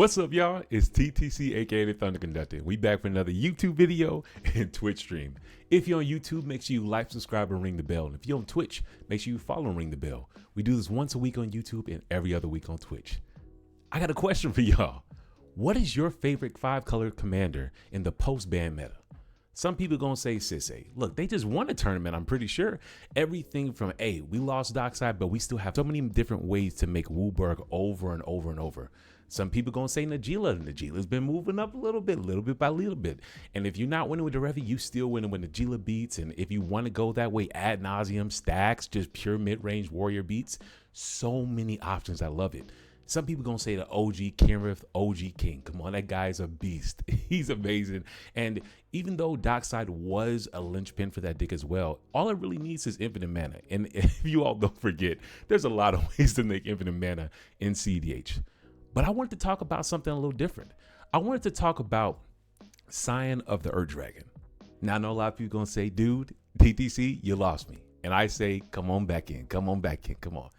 What's up, y'all? It's TTC, aka the ThunderConductor. We back for another YouTube video and Twitch stream. If you're on YouTube, make sure you like, subscribe, and ring the bell. And if you're on Twitch, make sure you follow and ring the bell. We do this once a week on YouTube and every other week on Twitch. I got a question for y'all. What is your favorite 5-color commander in the post-ban meta? Some people gonna say Sisay. Look, they just won a tournament, I'm pretty sure. Everything from, hey, we lost Dockside, but we still have so many different ways to make Wooburg over and over and over. Some people gonna say Najila. Najila's been moving up a little bit by little bit. And if you're not winning with the Revi, you still winning with Najila beats. And if you want to go that way, ad nauseum, Stax, just pure mid-range warrior beats. So many options. I love it. Some people gonna say the OG Kenrith, OG King. Come on, that guy's a beast. He's amazing. And even though Dockside was a linchpin for that deck as well, all it really needs is infinite mana. And if you all don't forget, there's a lot of ways to make infinite mana in cEDH. But I wanted to talk about something a little different. I wanted to talk about Scion of the Earth Dragon. Now, I know a lot of people gonna say, dude, TTC, you lost me. And I say, come on back in, come on back in, come on.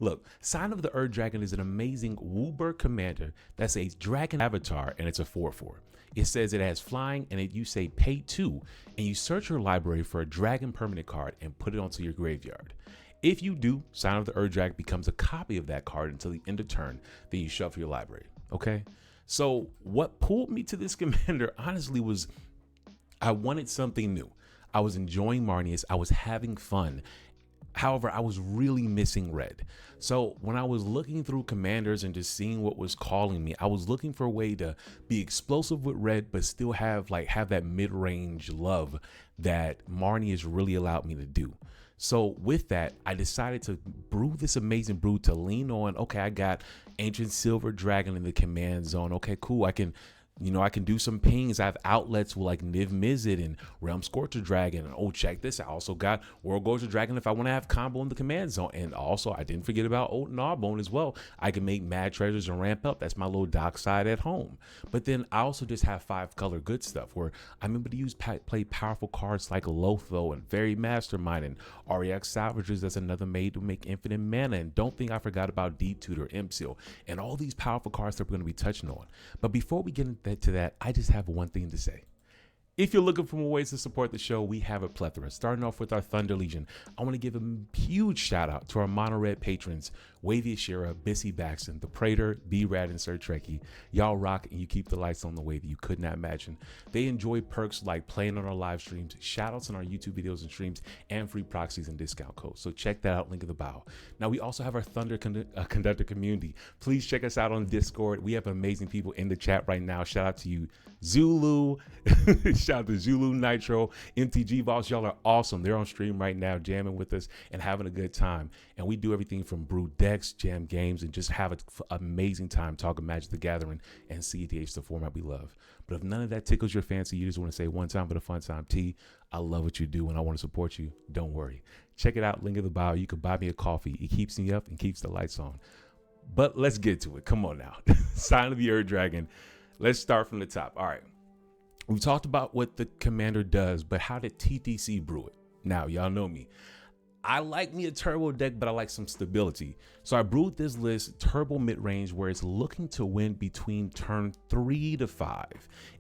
Look, Scion of the Earth Dragon is an amazing Wooburg commander that's a dragon avatar, and it's a 4/4. It says it has flying, and you say pay 2, and you search your library for a dragon permanent card and put it onto your graveyard. If you do, Scion of the Earth Dragon becomes a copy of that card until the end of turn, then you shuffle your library, okay? So what pulled me to this commander, honestly, was I wanted something new. I was enjoying Marnius, I was having fun. However, I was really missing red. So when I was looking through commanders and just seeing what was calling me, I was looking for a way to be explosive with red, but still have that mid-range love that Marnius really allowed me to do. So with that, I decided to brew this amazing brew to lean on, okay, I got Ancient Silver Dragon in the command zone. Okay, cool. I can do some pings. I have outlets with like Niv Mizzet and Realm Scorcher Dragon. And oh, check this. I also got World Gorger Dragon if I want to have combo in the command zone. And also, I didn't forget about Old Gnawbone as well. I can make Mad Treasures and ramp up. That's my little Dockside at home. But then I also just have 5-color good stuff where I'm able to play powerful cards like Lotho and Fairy Mastermind and REX Salvagers. That's another made to make infinite mana. And don't think I forgot about Deep Tutor, Imsil, and all these powerful cards that we're going to be touching on. But before we get into that, I just have one thing to say. If you're looking for more ways to support the show, we have a plethora. Starting off with our Thunder Legion, I want to give a huge shout out to our Mono Red patrons, Wavy Ashira, Bissy Baxton, The Prater, B-Rad, and Sir Trekkie. Y'all rock and you keep the lights on the way that you could not imagine. They enjoy perks like playing on our live streams, shout outs on our YouTube videos and streams, and free proxies and discount codes. So check that out, link in the bio. Now we also have our ThunderConductor Community. Please check us out on Discord. We have amazing people in the chat right now. Shout out to you, Zulu. Shout out to Zulu, Nitro, MTG Boss. Y'all are awesome. They're on stream right now, jamming with us and having a good time. And we do everything from brew decks, jam games, and just have an amazing time talking Magic the Gathering and cEDH, the format we love. But if none of that tickles your fancy, you just want to say one time for the fun time, T, I love what you do and I want to support you. Don't worry. Check it out. Link in the bio. You can buy me a coffee. It keeps me up and keeps the lights on. But let's get to it. Come on now. Scion of the Earth Dragon. Let's start from the top. All right. We talked about what the commander does, but how did TTC brew it? Now, y'all know me. I like me a turbo deck, but I like some stability. So I brewed this list, turbo mid-range, where it's looking to win between turn 3 to 5.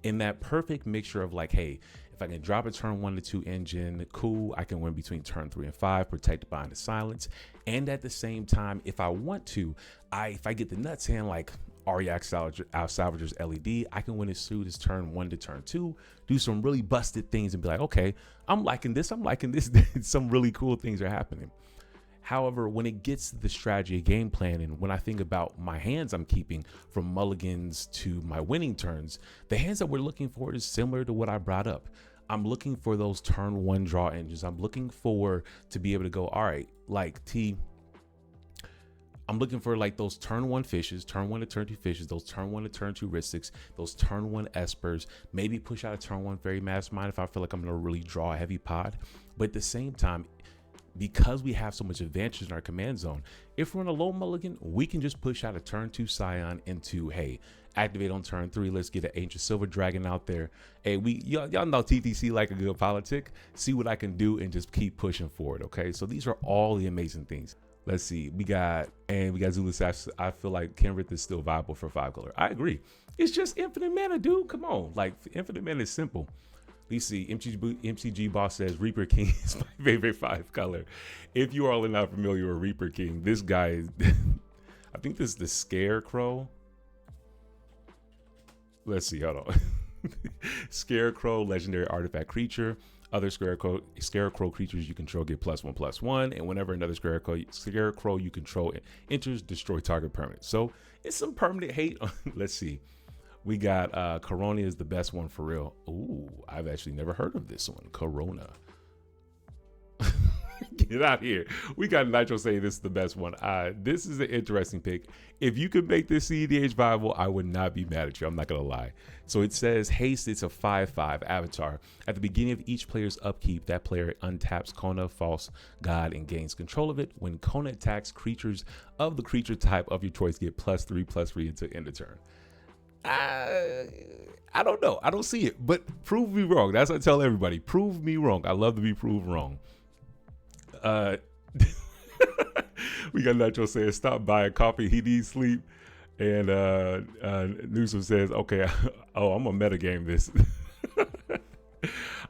In that perfect mixture of like, hey, if I can drop a turn 1 to 2 engine, cool, I can win between turn 3 and 5, protected behind the silence. And at the same time, if I want to, if I get the nuts hand, like REX Salvagers LED, I can win as soon as turn 1 to turn 2, do some really busted things and be like, okay, I'm liking this. Some really cool things are happening. However, when it gets to the strategy game plan, and when I think about my hands I'm keeping from mulligans to my winning turns, the hands that we're looking for is similar to what I brought up. I'm looking for those turn 1 draw engines. I'm looking for to be able to go, all right, like T, I'm looking for like those turn 1 fishes, turn 1 to turn 2 fishes, those turn 1 to turn 2 Ristics, those turn 1 espers, maybe push out a turn 1 Fairy Mastermind if I feel like I'm gonna really draw a heavy pod. But at the same time, because we have so much advantage in our command zone, if we're in a low mulligan, we can just push out a turn 2 Scion into, hey, activate on turn 3, let's get an Ancient Silver Dragon out there. Hey, y'all know TTC like a good politic. See what I can do and just keep pushing forward, okay? So these are all the amazing things. Let's see. We got Zulu Sash. I feel like Kenrith is still viable for 5 color. I agree. It's just infinite mana, dude. Come on. Like, infinite mana is simple. Let's see. MCG Boss says Reaper King is my favorite 5 color. If you all are not familiar with Reaper King, this guy is, I think this is the Scarecrow. Let's see. Hold on. Scarecrow, legendary artifact creature. Other scarecrow creatures you control get +1/+1, and whenever another scarecrow you control enters, destroy target permanent. So it's some permanent hate. Let's see. We got Corona is the best one for real. Ooh, I've actually never heard of this one. Corona. Get out here. We got Nitro saying this is the best one. This is an interesting pick. If you could make this cEDH viable, I would not be mad at you. I'm not going to lie. So it says haste. It's a 5/5 avatar. At the beginning of each player's upkeep, that player untaps Kona, False God, and gains control of it. When Kona attacks, creatures of the creature type of your choice get +3/+3 until end of turn. I don't know. I don't see it, but prove me wrong. That's what I tell everybody. Prove me wrong. I love to be proved wrong. We got Nacho saying stop buying coffee, he needs sleep. And Newsom says, okay, I'm gonna metagame this.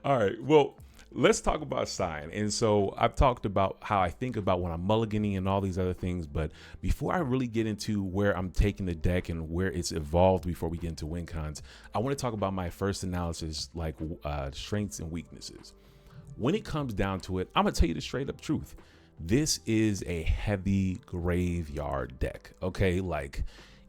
All right, well, let's talk about Scion. And so I've talked about how I think about when I'm mulliganing and all these other things, but before I really get into where I'm taking the deck and where it's evolved before we get into win cons, I want to talk about my first analysis, like strengths and weaknesses. When it comes down to it, I'm gonna tell you the straight up truth. This is a heavy graveyard deck. Okay, like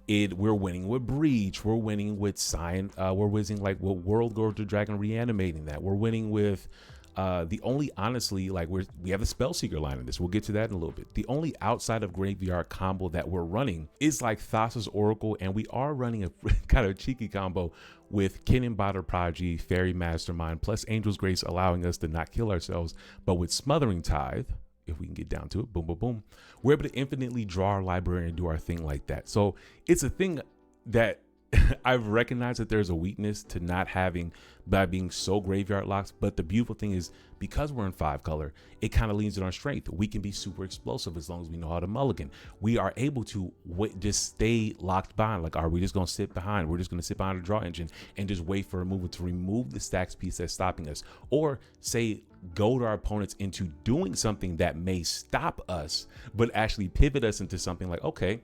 we're winning with Breach, we're winning with Scion, we're winning like with World Gorger Dragon reanimating that. We're winning with the only, honestly, like we have a Spellseeker line in this. We'll get to that in a little bit. The only outside of graveyard combo that we're running is like Thassa's Oracle, and we are running a kind of cheeky combo with Kennen Botter Prodigy, Fairy Mastermind, plus Angel's Grace, allowing us to not kill ourselves. But with Smothering Tithe, if we can get down to it, boom, boom, boom, we're able to infinitely draw our library and do our thing like that. So it's a thing that I've recognized that there's a weakness to not having by being so graveyard locked. But the beautiful thing is, because we're in 5 color, it kind of leans in our strength. We can be super explosive as long as we know how to mulligan. We are able to just stay locked behind. Like, are we just going to sit behind? We're just going to sit behind the draw engine and just wait for a removal to remove the stacks piece that's stopping us, or say goad our opponents into doing something that may stop us, but actually pivot us into something like, okay,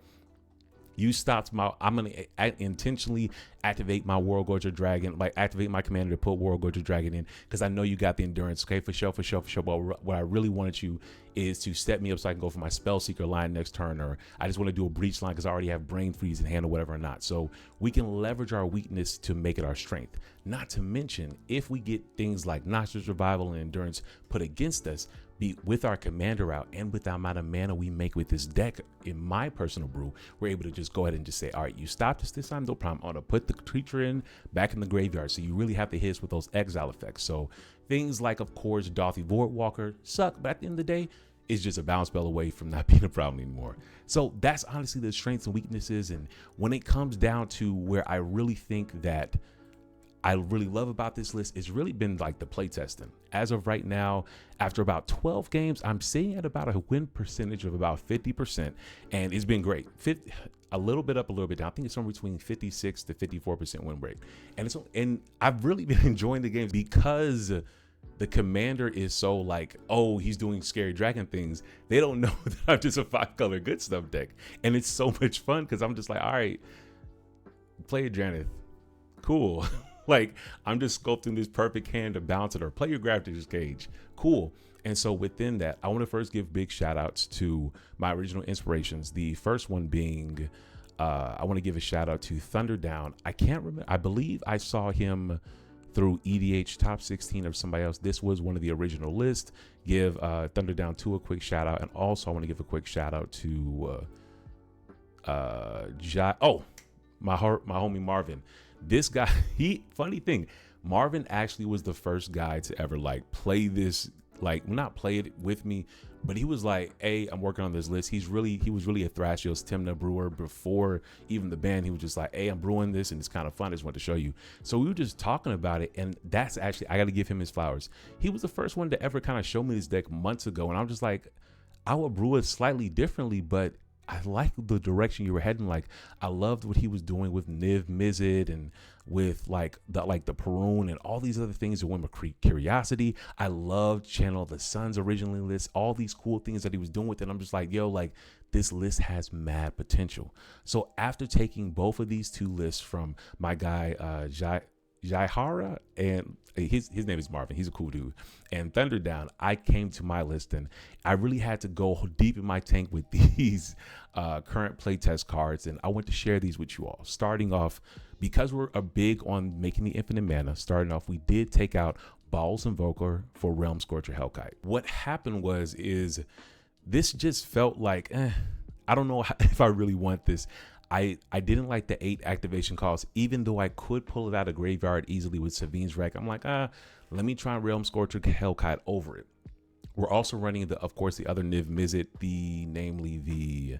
you stopped I'm going to intentionally activate my World Gorger Dragon, like activate my commander to put World Gorger Dragon in, because I know you got the endurance. Okay, for sure. But what I really wanted you is to set me up so I can go for my Spellseeker line next turn, or I just want to do a Breach line because I already have Brain Freeze in hand or whatever or not. So we can leverage our weakness to make it our strength. Not to mention, if we get things like Noxious Revival and Endurance put against us, with our commander out and with the amount of mana we make with this deck, in my personal brew, we're able to just go ahead and just say, all right, you stopped us this time, no problem. I'm gonna put the creature back in the graveyard. So you really have to hit us with those exile effects. So things like, of course, Dorothy Voidwalker suck, but at the end of the day, it's just a bounce spell away from not being a problem anymore. So that's honestly the strengths and weaknesses. And when it comes down to where I really think that I really love about this list, it's really been like the play testing. As of right now, after about 12 games, I'm sitting at about a win percentage of about 50%, and it's been great. A little bit up, a little bit down. I think it's somewhere between 56 to 54% win rate. And I've really been enjoying the games because the commander is so like, oh, he's doing scary dragon things. They don't know that I'm just a 5 color good stuff deck. And it's so much fun because I'm just like, all right, play a Janeth. Cool. Like, I'm just sculpting this perfect hand to bounce it, or play your Gravity's Cage. Cool. And so within that, I want to first give big shout outs to my original inspirations. The first one being, I want to give a shout out to Thunderdown. I can't remember. I believe I saw him through EDH top 16 or somebody else. This was one of the original lists. Give Thunderdown 2 a quick shout out. And also I want to give a quick shout out to my homie Marvin. This guy, funny thing, Marvin actually was the first guy to ever like play this, like not play it with me, but he was like, hey, I'm working on this list. He was really a Thrasios Timna brewer before even the band. He was just like, hey, I'm brewing this and it's kind of fun. I just want to show you. So we were just talking about it, and that's actually, I got to give him his flowers. He was the first one to ever kind of show me this deck months ago, and I'm just like, I would brew it slightly differently, but I like the direction you were heading. Like, I loved what he was doing with Niv Mizzet and with like the Perun and all these other things that went with Curiosity. I loved Channel of the Sun's originally list, all these cool things that he was doing with it. I'm just like, yo, like this list has mad potential. So after taking both of these two lists from my guy Jaihara, and his name is Marvin, he's a cool dude, and Thunderdown, I came to my list and I really had to go deep in my tank with these current playtest cards, and I want to share these with you all. Starting off, because we're big on making the infinite mana, starting off, we did take out Bowels Invoker for Realm Scorcher Hellkite. What happened is this just felt like, I don't know if I really want this. I didn't like the 8 activation costs, even though I could pull it out of graveyard easily with Savine's Wreck. I'm like, let me try Realm Scorcher Hellkite over it. We're also running of course, the other Niv Mizzet, namely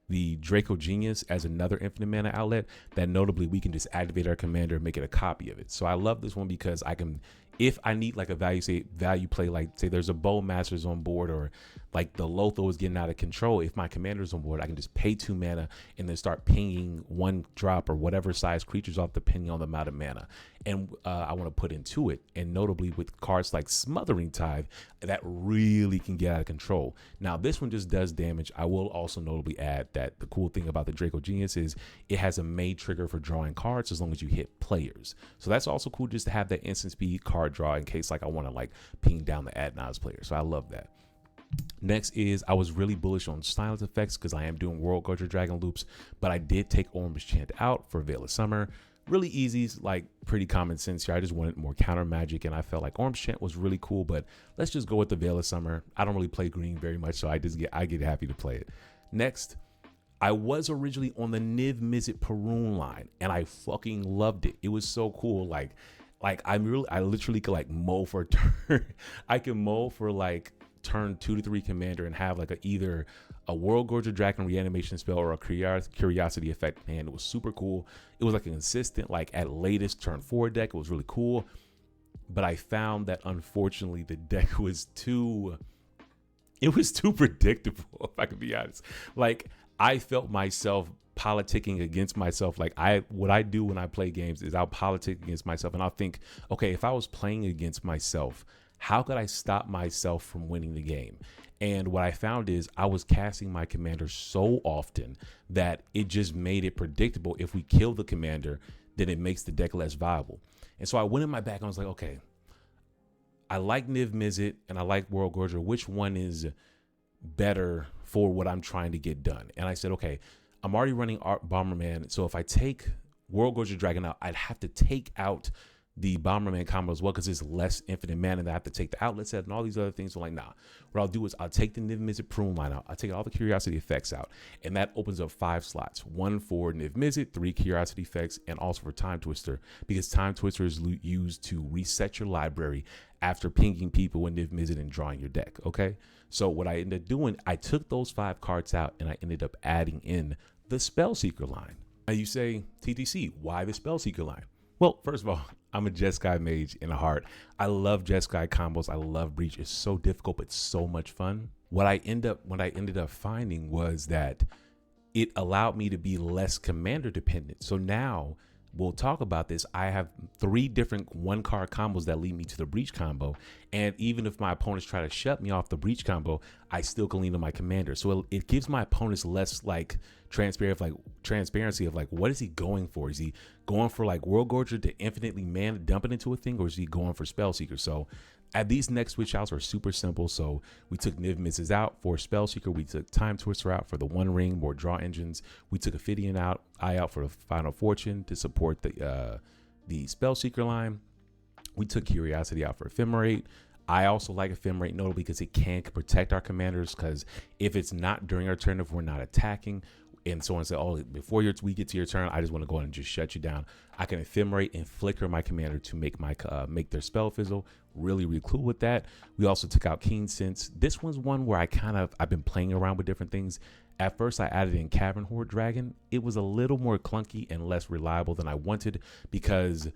the Draco Genius as another infinite mana outlet that notably we can just activate our commander and make it a copy of it. So I love this one because I can, if I need like a value play, like say there's a Bow Masters on board, or like the Lotho is getting out of control, if my commander's on board, I can just pay 2 mana and then start pinging 1 drop or whatever size creatures off depending on the amount of mana. And I want to put into it. And notably with cards like Smothering Tithe, that really can get out of control. Now this one just does damage. I will also notably add that the cool thing about the Draco Genius is it has a main trigger for drawing cards as long as you hit players. So that's also cool, just to have that instant speed card draw in case like I want to like ping down the Adnaz player. So I love that. Next is, I was really bullish on silence effects because I am doing World Gorger Dragon loops, but I did take Orange Chant out for Veil of Summer. Really easy, like pretty common sense here. I just wanted more counter magic, and I felt like Orange Chant was really cool, but let's just go with the Veil of Summer. I don't really play green very much, so I get happy to play it. Next, I was originally on the Niv Mizzet Perun line, and I fucking loved it. It was so cool. Like I literally could like mow for a turn. I can mow for like turn 2 to 3 commander and have like either a World Gorger Dragon reanimation spell or a Curiosity effect, and it was super cool. It was like a consistent, like at latest turn 4 deck. It was really cool, but I found that unfortunately the deck was too predictable, if I can be honest. Like I felt myself politicking against myself. Like what I do when I play games is I'll politic against myself, and I'll think, okay, if I was playing against myself, how could I stop myself from winning the game? And what I found is I was casting my commander so often that it just made it predictable. If we kill the commander, then it makes the deck less viable. And so I went in my back and I was like, okay, I like Niv Mizzet and I like World Gorger. Which one is better for what I'm trying to get done? And I said, okay, I'm already running Bomberman. So if I take World Gorger Dragon out, I'd have to take out the Bomberman combo as well, because it's less infinite mana that I have to take the outlet set and all these other things. So like, nah, what I'll do is I'll take the Niv Mizzet Prune line out. I'll take all the Curiosity effects out, and that opens up 5 slots. 1 for Niv Mizzet, 3 Curiosity effects, and also for Time Twister, because Time Twister is used to reset your library after pinging people with Niv Mizzet and drawing your deck, okay? So what I ended up doing, I took those 5 cards out and I ended up adding in the Spellseeker line. Now you say, TTC, why the Spellseeker line? Well, first of all, I'm a Jeskai mage in a heart. I love Jeskai combos. I love Breach. It's so difficult, but so much fun. What I ended up finding was that it allowed me to be less commander dependent. So now we'll talk about this. I have 3 different 1-card combos that lead me to the Breach combo. And even if my opponents try to shut me off the Breach combo, I still can lean on my commander. So it gives my opponents less like transparency of like, what is he going for? Is he going for like World Gorger to infinitely mana dump it into a thing, or is he going for Spellseeker? So these next switch outs are super simple. So we took Niv Mizzet out for Spellseeker. We took Time Twister out for the 1 ring, more draw engines. We took Ophidian out for the Final Fortune to support the Spellseeker line. We took Curiosity out for Ephemerate. I also like Ephemerate notably because it can protect our commanders, because if it's not during our turn, if we're not attacking, and someone said, oh, before we get to your turn, I just want to go ahead and just shut you down, I can Ephemerate and flicker my commander to make their spell fizzle. Really, really cool with that. We also took out Keen Sense. This one's one where I've been playing around with different things. At first, I added in Cavern Horde Dragon. It was a little more clunky and less reliable than I wanted, because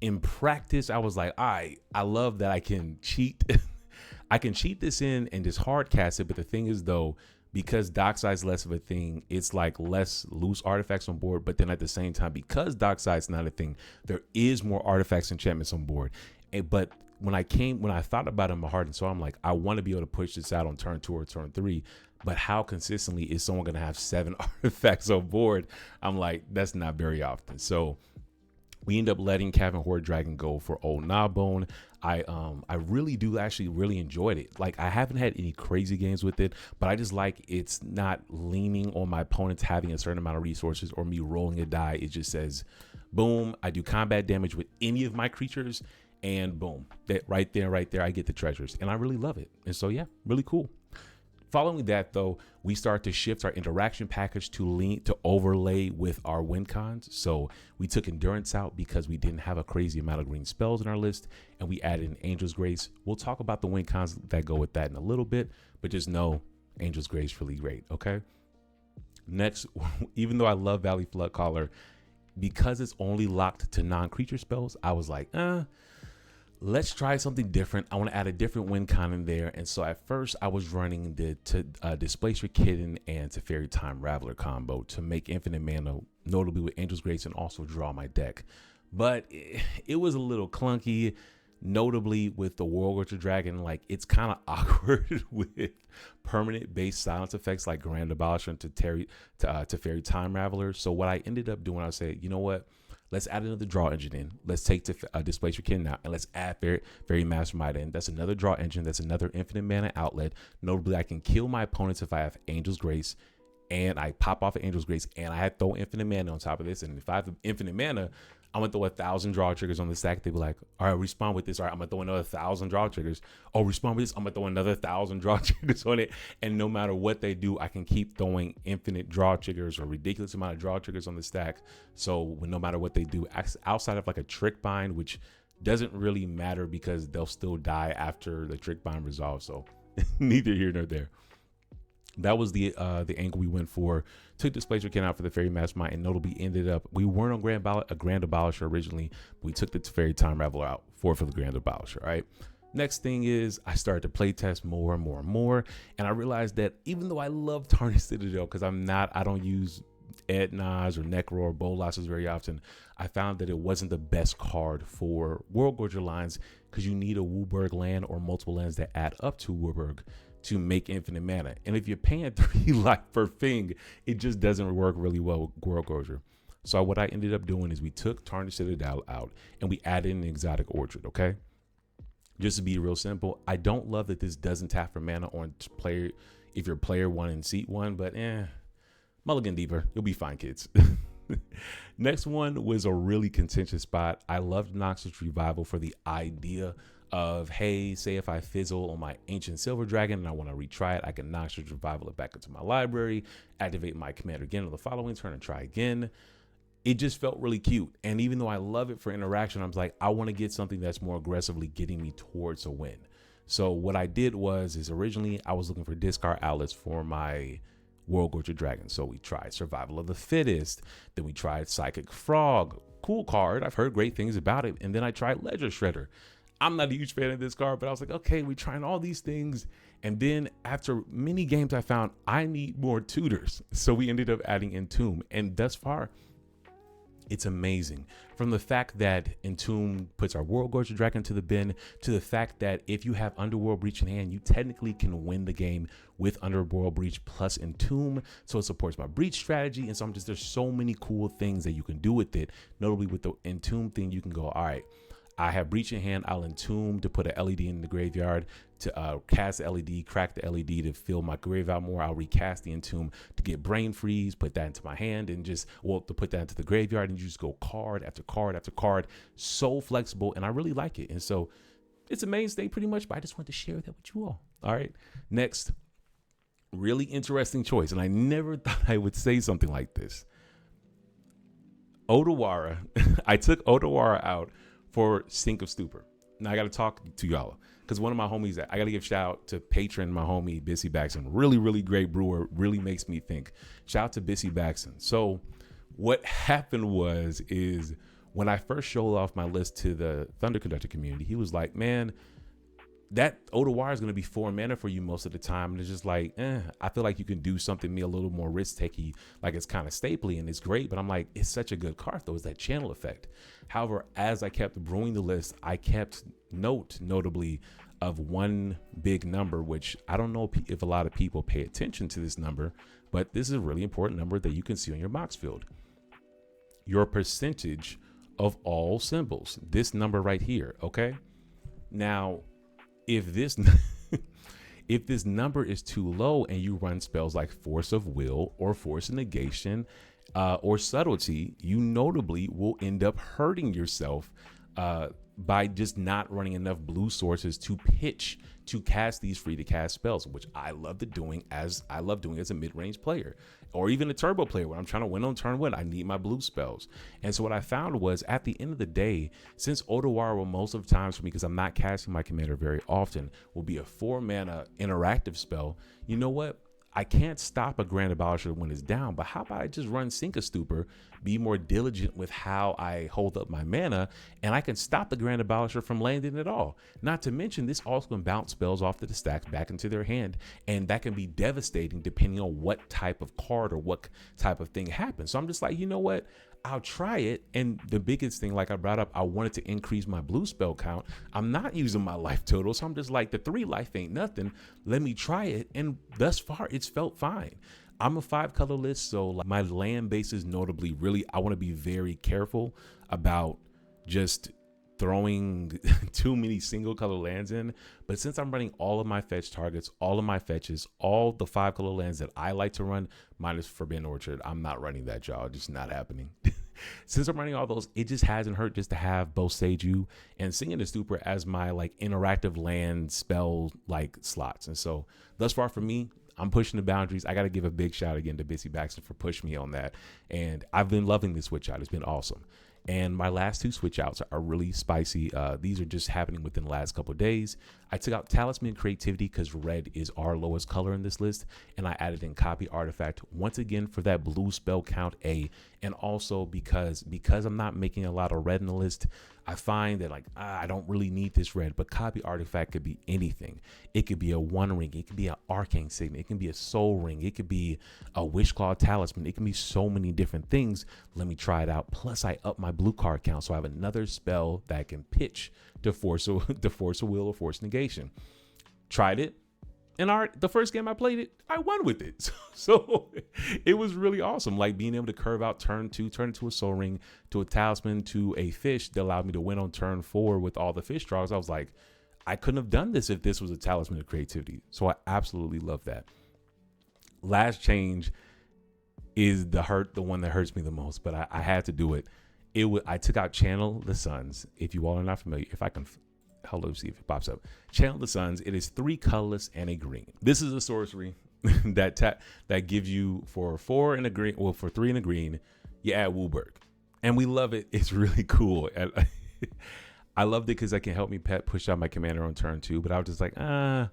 in practice, I was like, I love that I can cheat. I can cheat this in and just hard cast it. But the thing is, though, because dockside is less of a thing, it's like less loose artifacts on board. But then at the same time, because dockside is not a thing, there is more artifacts and enchantments on board. But when I thought about it in my heart and soul, I'm like, I want to be able to push this out on turn 2 or turn 3. But how consistently is someone going to have 7 artifacts on board? I'm like, that's not very often. So we end up letting Cavern Horde Dragon go for Old Gnawbone. I really do actually really enjoyed it. Like, I haven't had any crazy games with it, but I just like it's not leaning on my opponents having a certain amount of resources or me rolling a die. It just says, boom, I do combat damage with any of my creatures, and boom, that right there, I get the treasures, and I really love it. And so yeah, really cool. Following that, though, we start to shift our interaction package to overlay with our win cons. So we took Endurance out because we didn't have a crazy amount of green spells in our list, and we added in Angel's Grace. We'll talk about the win cons that go with that in a little bit, but just know Angel's Grace really great, okay? Next, even though I love Valley Flood Caller, because it's only locked to non-creature spells, I was like, let's try something different. I want to add a different win con in there. And so at first I was running the Displace Your Kitten and Teferi Time Raveler combo to make infinite mana, notably with Angel's Grace, and also draw my deck. But it was a little clunky, notably with the World Dragon. Like, it's kind of awkward with permanent base silence effects like Grand Abolisher and Teferi Time Raveler. So what I ended up doing, I said, you know what? Let's add another draw engine in. Let's take Displace Your Kitten out, and let's add Fairy Mastermind in. That's another draw engine. That's another infinite mana outlet. Notably, I can kill my opponents if I have Angel's Grace, and I pop off of Angel's Grace, and I had throw infinite mana on top of this. And if I have infinite mana, I'm gonna throw 1,000 draw triggers on the stack. They'd be like, all right, respond with this. All right, I'm gonna throw another 1,000 draw triggers. Oh, respond with this. I'm gonna throw another 1,000 draw triggers on it. And no matter what they do, I can keep throwing infinite draw triggers or ridiculous amount of draw triggers on the stack. So no matter what they do, outside of like a Trick Bind, which doesn't really matter because they'll still die after the Trick Bind resolves. So neither here nor there. That was the angle we went for. Took Displace Your Kitten out for the Fairy Mastermind, and notably ended up, we weren't on a Grand Abolisher originally, but we took the Fairy Time Raveler out for the Grand Abolisher. All right. Next thing is I started to play test more and more and more, and I realized that even though I love Tarnished Citadel, because I don't use Ednaz or Necro or Bolasses very often, I found that it wasn't the best card for World Gorger lines because you need a Wooburg land or multiple lands that add up to Wooburg to make infinite mana. And if you're paying 3 life per thing, it just doesn't work really well with World Gorger. So what I ended up doing is we took Tarnished Citadel out and we added an Exotic Orchard, okay? Just to be real simple, I don't love that this doesn't tap for mana on player if you're player 1 and seat 1, but mulligan deeper, you'll be fine, kids. Next one was a really contentious spot. I loved Noxus Revival for the idea of, hey, say if I fizzle on my Ancient Silver Dragon and I want to retry it, I can Noxus Revival it back into my library, activate my commander again on the following turn and try again. It just felt really cute. And even though I love it for interaction, I was like, I want to get something that's more aggressively getting me towards a win. So what I did is originally I was looking for discard outlets for my World Gorger Dragon. So we tried Survival of the Fittest. Then we tried Psychic Frog. Cool card. I've heard great things about it. And then I tried Ledger Shredder. I'm not a huge fan of this card, but I was like, okay, we're trying all these things. And then after many games, I found I need more tutors. So we ended up adding Entomb. And thus far, it's amazing. From the fact that Entomb puts our World Gorger Dragon to the bin, to the fact that if you have Underworld Breach in hand, you technically can win the game with Underworld Breach plus Entomb. So it supports my Breach strategy. And so there's so many cool things that you can do with it. Notably with the Entomb thing, you can go, all right, I have Breach in hand, I'll Entomb to put an LED in the graveyard, to cast the LED, crack the LED to fill my graveyard more. I'll recast the Entomb to get Brain Freeze, put that into my hand, and to put that into the graveyard, and you just go card after card after card. So flexible, and I really like it. And so it's a mainstay pretty much, but I just wanted to share that with you all. All right, next, really interesting choice, and I never thought I would say something like this. Odawara, I took Odawara out for Sink of Stupor. Now I got to talk to y'all because one of my homies, I got to give shout out to patron, my homie Bissy Baxton, really, really great brewer, really makes me think. Shout out to Bissy Baxton. So what happened is when I first showed off my list to the ThunderConductor community, he was like, man, that Odawara is going to be 4 mana for you most of the time. And it's just like, I feel like you can do something me a little more risk takey, like it's kind of stapley and it's great. But I'm like, it's such a good card though. It's that channel effect. However, as I kept brewing the list, I kept notably of one big number, which I don't know if a lot of people pay attention to this number, but this is a really important number that you can see on your Moxfield. Your percentage of all symbols, this number right here. Okay. Now, if this if this number is too low and you run spells like Force of Will or Force of Negation or Subtlety, you notably will end up hurting yourself by just not running enough blue sources to pitch to cast these free to cast spells, which I love doing as a mid-range player or even a turbo player. When I'm trying to win on turn 1, I need my blue spells. And so what I found was, at the end of the day, since Odawara will most of the times for me, because I'm not casting my commander very often, will be a 4 mana interactive spell, you know what? I can't stop a Grand Abolisher when it's down, but how about I just run Sink a Stupor, be more diligent with how I hold up my mana, and I can stop the Grand Abolisher from landing at all. Not to mention, this also can bounce spells off to the stacks back into their hand, and that can be devastating depending on what type of card or what type of thing happens. So I'm just like, you know what? I'll try it. And the biggest thing, like I brought up, I wanted to increase my blue spell count. I'm not using my life total, so I'm just like, the 3 life ain't nothing. Let me try it. And thus far, it's felt fine. I'm a 5 color list, so like my land base is notably really, I want to be very careful about just throwing too many single color lands in. But since I'm running all of my fetch targets, all of my fetches, all the 5 color lands that I like to run, minus Forbidden Orchard, I'm not running that, y'all. Just not happening. Since I'm running all those, it just hasn't hurt just to have both Seiju and Singing the Stupor as my like interactive land spell like slots. And so thus far for me, I'm pushing the boundaries. I got to give a big shout again to Bissy Baxter for pushing me on that. And I've been loving this switch out. It's been awesome. And my last 2 switch outs are really spicy. These are just happening within the last couple of days. I took out Talisman Creativity because red is our lowest color in this list. And I added in Copy Artifact once again for that blue spell count A. And also because I'm not making a lot of red in the list, I find that like, I don't really need this red, but Copy Artifact could be anything. It could be a 1 ring. It could be an Arcane Signet. It can be a Soul Ring. It could be a Wishclaw Talisman. It can be so many different things. Let me try it out. Plus I up my blue card count. So I have another spell that can pitch to force a will or force negation. Tried it. And the first game I played it, I won with it. So it was really awesome. Like being able to curve out turn 2, turn into a Soul Ring, to a Talisman, to a fish that allowed me to win on turn 4 with all the fish draws. I was like, I couldn't have done this if this was a Talisman of Creativity. So I absolutely love that. Last change is the one that hurts me the most, but I had to do it. I took out Channel the Suns. If you all are not familiar, if I can... Let's see if it pops up. Channel the Suns. It is 3 colorless and a green. This is a sorcery that gives you for 4 and a green, well, for 3 and a green, you add Wooburg. And we love it. It's really cool. I loved it because that can help me push out my commander on turn 2. But I was just like, I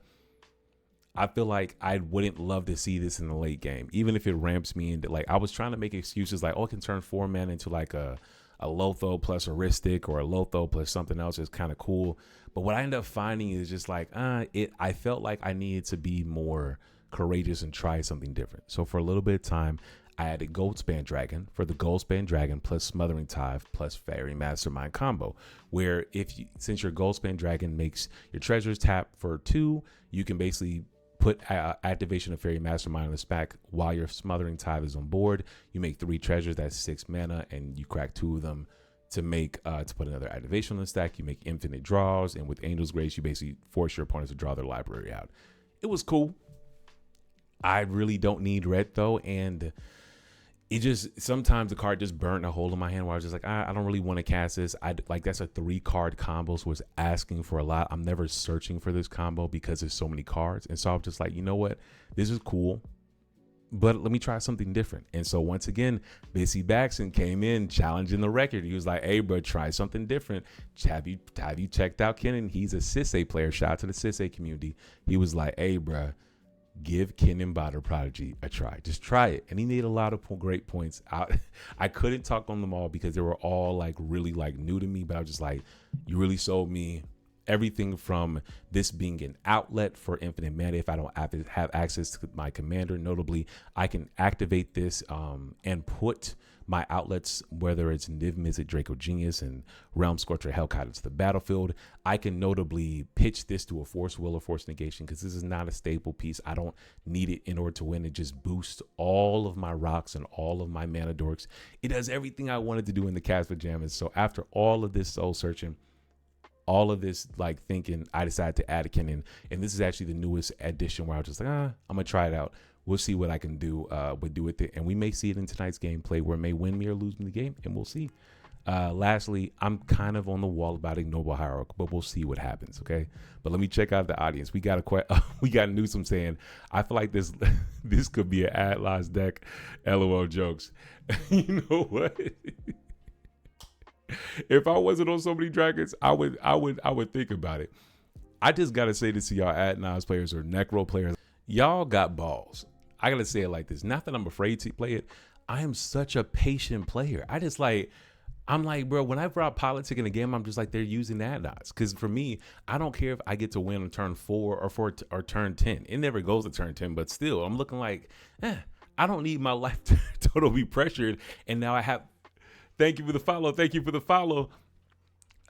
feel like I wouldn't love to see this in the late game, even if it ramps me into, like, I was trying to make excuses like, oh, I can turn 4 mana into like a Lotho plus a Ristic or a Lotho plus something else is kind of cool. But what I ended up finding is just like, I felt like I needed to be more courageous and try something different. So for a little bit of time, I added Goldspan Dragon for the Goldspan Dragon plus Smothering Tithe plus Fairy Mastermind combo, where since your Goldspan Dragon makes your treasures tap for 2, you can basically put activation of Fairy Mastermind on the stack while your Smothering Tithe is on board. You make 3 treasures, that's 6 mana, and you crack 2 of them to make to put another activation on the stack. You make infinite draws, and with Angel's Grace, you basically force your opponents to draw their library out. It was cool. I really don't need red though, and it just sometimes the card just burnt a hole in my hand where I was just like, I don't really want to cast this. That's a 3 card combo, so it's asking for a lot. I'm never searching for this combo because there's so many cards, and so I'm just like, you know what, this is cool, but let me try something different. And so once again, Bissy Baxton came in challenging the record. He was like, hey bro, try something different. Have you checked out Kennen? He's a Sisay player. Shout out to the Sisay community. He was like, hey bro, give Kennen Botter Prodigy a try. Just try it. And he made a lot of great points out. I couldn't talk on them all because they were all like really like new to me, but I was just like, you really sold me. everything from this being an outlet for infinite mana. If I don't have access to my commander, notably, I can activate this and put my outlets, whether it's Niv Mizzet, Draco Genius, and Realm Scorcher, Hellkite, to the battlefield. I can notably pitch this to a Force Will or Force Negation because this is not a staple piece. I don't need it in order to win. It just boosts all of my rocks and all of my mana dorks. It does everything I wanted to do in the cast pajamas. So after all of this soul searching, all of this like thinking, I decided to add a Kennen, and this is actually the newest addition where I was just like, I'm gonna try it out. We'll see what I can do with it, and we may see it in tonight's gameplay where it may win me or lose me the game, and we'll see. Lastly, I'm kind of on the wall about Ignoble Hierarch, but we'll see what happens. Okay, but let me check out the audience. We got we got Newsome saying, I feel like this this could be an Atlas deck. LOL jokes. You know what? If I wasn't on so many dragons, I would think about it. I just gotta say this to y'all Atlas players or Necro players, y'all got balls. I gotta say it like this. Not that I'm afraid to play it. I am such a patient player. I'm like, bro, when I brought politic in the game, I'm just like, they're using Atlas. Because for me, I don't care if I get to win on turn 4 or turn 10. It never goes to turn 10, but still, I'm looking like, I don't need my life to totally be pressured. And now I have, thank you for the follow. Thank you for the follow.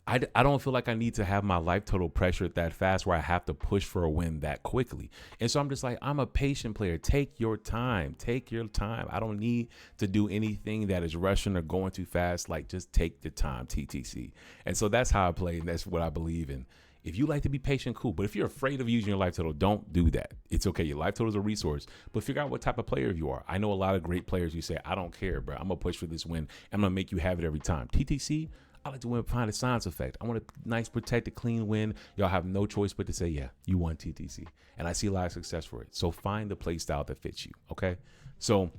I don't feel like I need to have my life total pressured that fast where I have to push for a win that quickly. And so I'm just like, I'm a patient player. Take your time. Take your time. I don't need to do anything that is rushing or going too fast. Like, just take the time, TTC. And so that's how I play, and that's what I believe in. If you like to be patient, cool. But if you're afraid of using your life total, don't do that. It's okay. Your life total is a resource, but figure out what type of player you are. I know a lot of great players who say, I don't care, bro. I'm going to push for this win. I'm going to make you have it every time. TTC, I like to win behind the science effect. I want a nice, protected, clean win. Y'all have no choice but to say, yeah, you won TTC. And I see a lot of success for it. So find the play style that fits you, okay? So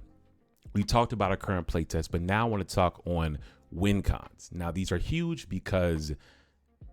we talked about our current play test, but now I want to talk on win cons. Now, these are huge because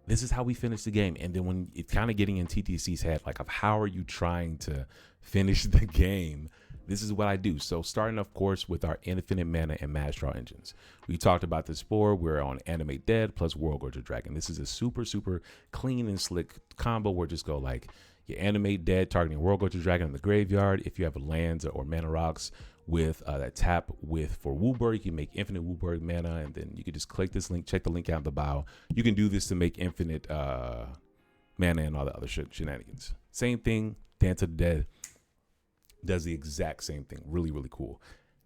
this is how we finish the game. And then when it's kind of getting in TTC's head, like, of how are you trying to finish the game? This is what I do. So starting, of course, with our infinite mana and mass draw engines. We talked about this before. We're on Animate Dead plus World Gorger Dragon. This is a super, super clean and slick combo where just go like you Animate Dead, targeting World Gorger Dragon in the graveyard. If you have lands or mana rocks with that tap with for Wooburg, you can make infinite Wooburg mana, and then you can just click this link, check the link out in the bio. You can do this to make infinite mana and all the other shenanigans. Same thing, Dance of the Dead does the exact same thing. Really, really cool.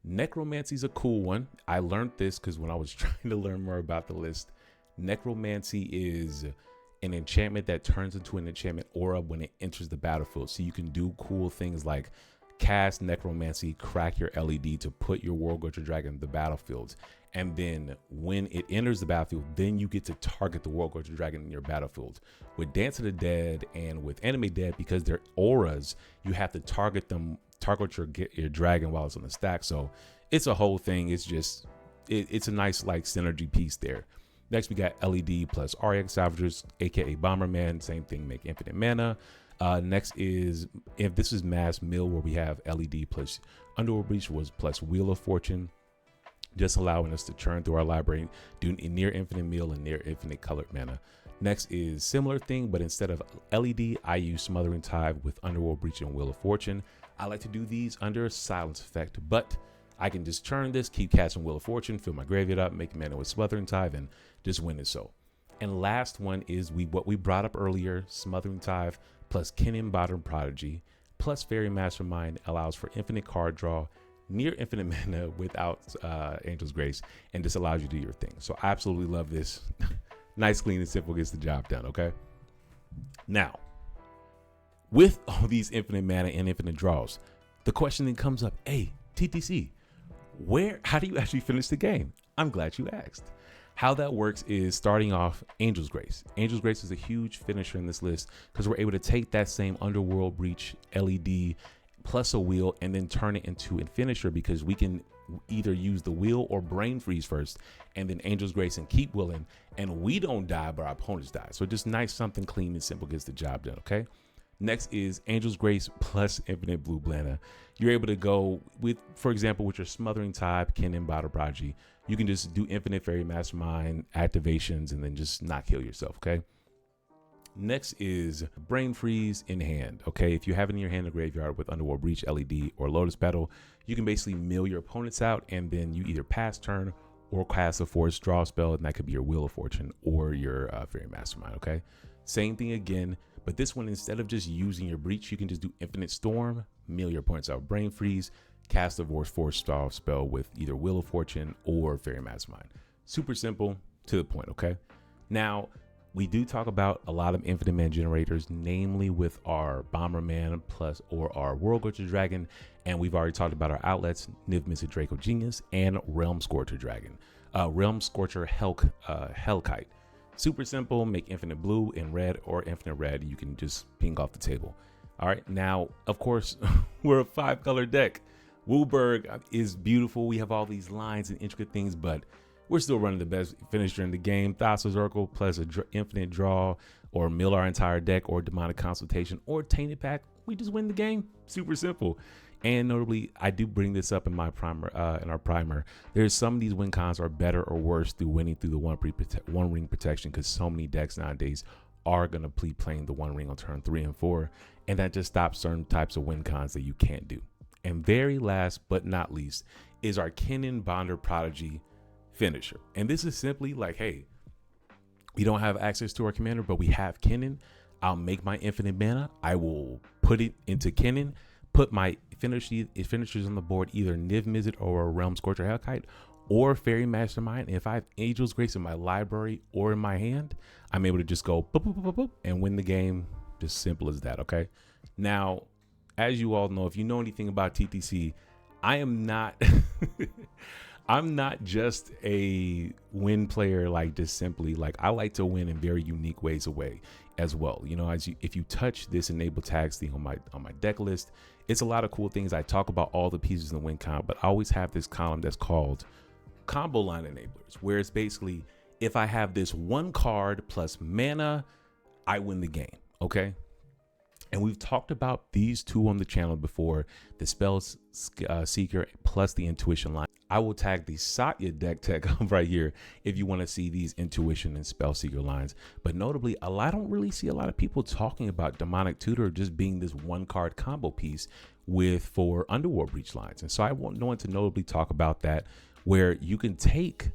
Necromancy is a cool one. I learned this because when I was trying to learn more about the list, Necromancy is an enchantment that turns into an enchantment aura when it enters the battlefield. So you can do cool things like cast Necromancy, crack your LED to put your World Gorger Dragon in the battlefield. And then when it enters the battlefield, then you get to target the World Gorger Dragon in your battlefield. With Dance of the Dead and with Animate Dead, because they're auras, you have to target your dragon while it's on the stack. So it's a whole thing. It's just, it's a nice like synergy piece there. Next, we got LED plus RX Salvagers, aka Bomberman. Same thing, make infinite mana. Next is, if this is Mass Mill, where we have LED plus Underworld Breach was plus Wheel of Fortune, just allowing us to churn through our library, do near infinite meal and near infinite colored mana. Next is similar thing, but instead of LED, I use Smothering Tide with Underworld Breach and Wheel of Fortune. I like to do these under a silence effect, but I can just churn this, keep casting Wheel of Fortune, fill my graveyard up, make mana with Smothering Tide, and just win it so. And last one is what we brought up earlier, Smothering Tide plus Kennen Bottom Prodigy plus Fairy Mastermind allows for infinite card draw, near infinite mana without Angel's Grace, and just allows you to do your thing. So I absolutely love this. Nice, clean, and simple, gets the job done, okay? Now, with all these infinite mana and infinite draws, the question then comes up, hey, TTC, how do you actually finish the game? I'm glad you asked. How that works is starting off Angel's Grace. Angel's Grace is a huge finisher in this list because we're able to take that same Underworld Breach LED plus a wheel and then turn it into a finisher, because we can either use the wheel or brain freeze first and then Angel's Grace and keep willing, and we don't die but our opponents die. So just nice, something clean and simple gets the job done, okay? Next is Angel's Grace plus infinite blue mana. You're able to go with, for example, with your Smothering Tide, Kennen Bottom Prodigy, you can just do infinite Fairy Mastermind activations and then just not kill yourself, okay? Next is Brain Freeze in hand. Okay, if you have it in your hand in the graveyard with Underworld Breach, LED, or Lotus Petal, you can basically mill your opponents out, and then you either pass turn or cast a force draw spell, and that could be your Wheel of Fortune or your Fairy Mastermind. Okay, same thing again, but this one, instead of just using your Breach, you can just do Infinite Storm, mill your opponents out, Brain Freeze, cast a force draw spell with either Wheel of Fortune or Fairy Mastermind. Super simple, to the point. Okay, now we do talk about a lot of infinite mana generators, namely with our Bomberman plus or our World Gorger Dragon, and we've already talked about our outlets, Niv Mizzet Draco Genius and Realm Scorcher Dragon, Realm Scorcher Hellkite. Super simple, make infinite blue and red or infinite red. You can just ping off the table. All right, now of course we're a 5-color deck. Wooburg is beautiful. We have all these lines and intricate things, but we're still running the best finisher in the game. Thassa's Oracle plus an infinite draw, or mill our entire deck, or Demonic Consultation, or Tainted Pact. We just win the game. Super simple. And notably, I do bring this up in my primer, in our primer. There's some of these win cons are better or worse through winning through the one ring protection, because so many decks nowadays are going to be playing the one ring on turn 3 and 4, and that just stops certain types of win cons that you can't do. And very last but not least is our Kennen Bonder Prodigy finisher. And this is simply like, hey, we don't have access to our commander, but we have Kennen. I'll make my infinite mana. I will put it into Kennen, put my finishers on the board, either Niv Mizzet or a Realm Scorcher Hellkite or Fairy Mastermind. And if I have Angel's Grace in my library or in my hand, I'm able to just go boop, boop, boop, boop, and win the game. Just simple as that. Okay. Now, as you all know, if you know anything about TTC, I am not I'm not just a win player, like just simply like, I like to win in very unique ways away as well. You know, if you touch this enable tags thing on my deck list, it's a lot of cool things. I talk about all the pieces in the win column, but I always have this column that's called combo line enablers, where it's basically, if I have this one card plus mana, I win the game. Okay. And we've talked about these two on the channel before, the Spell Seeker plus the Intuition line. I will tag the Satya deck tech right here if you want to see these Intuition and Spell Seeker lines. But notably, I don't really see a lot of people talking about Demonic Tutor just being this one card combo piece for Underworld Breach lines. And so I want to notably talk about that, where you can take,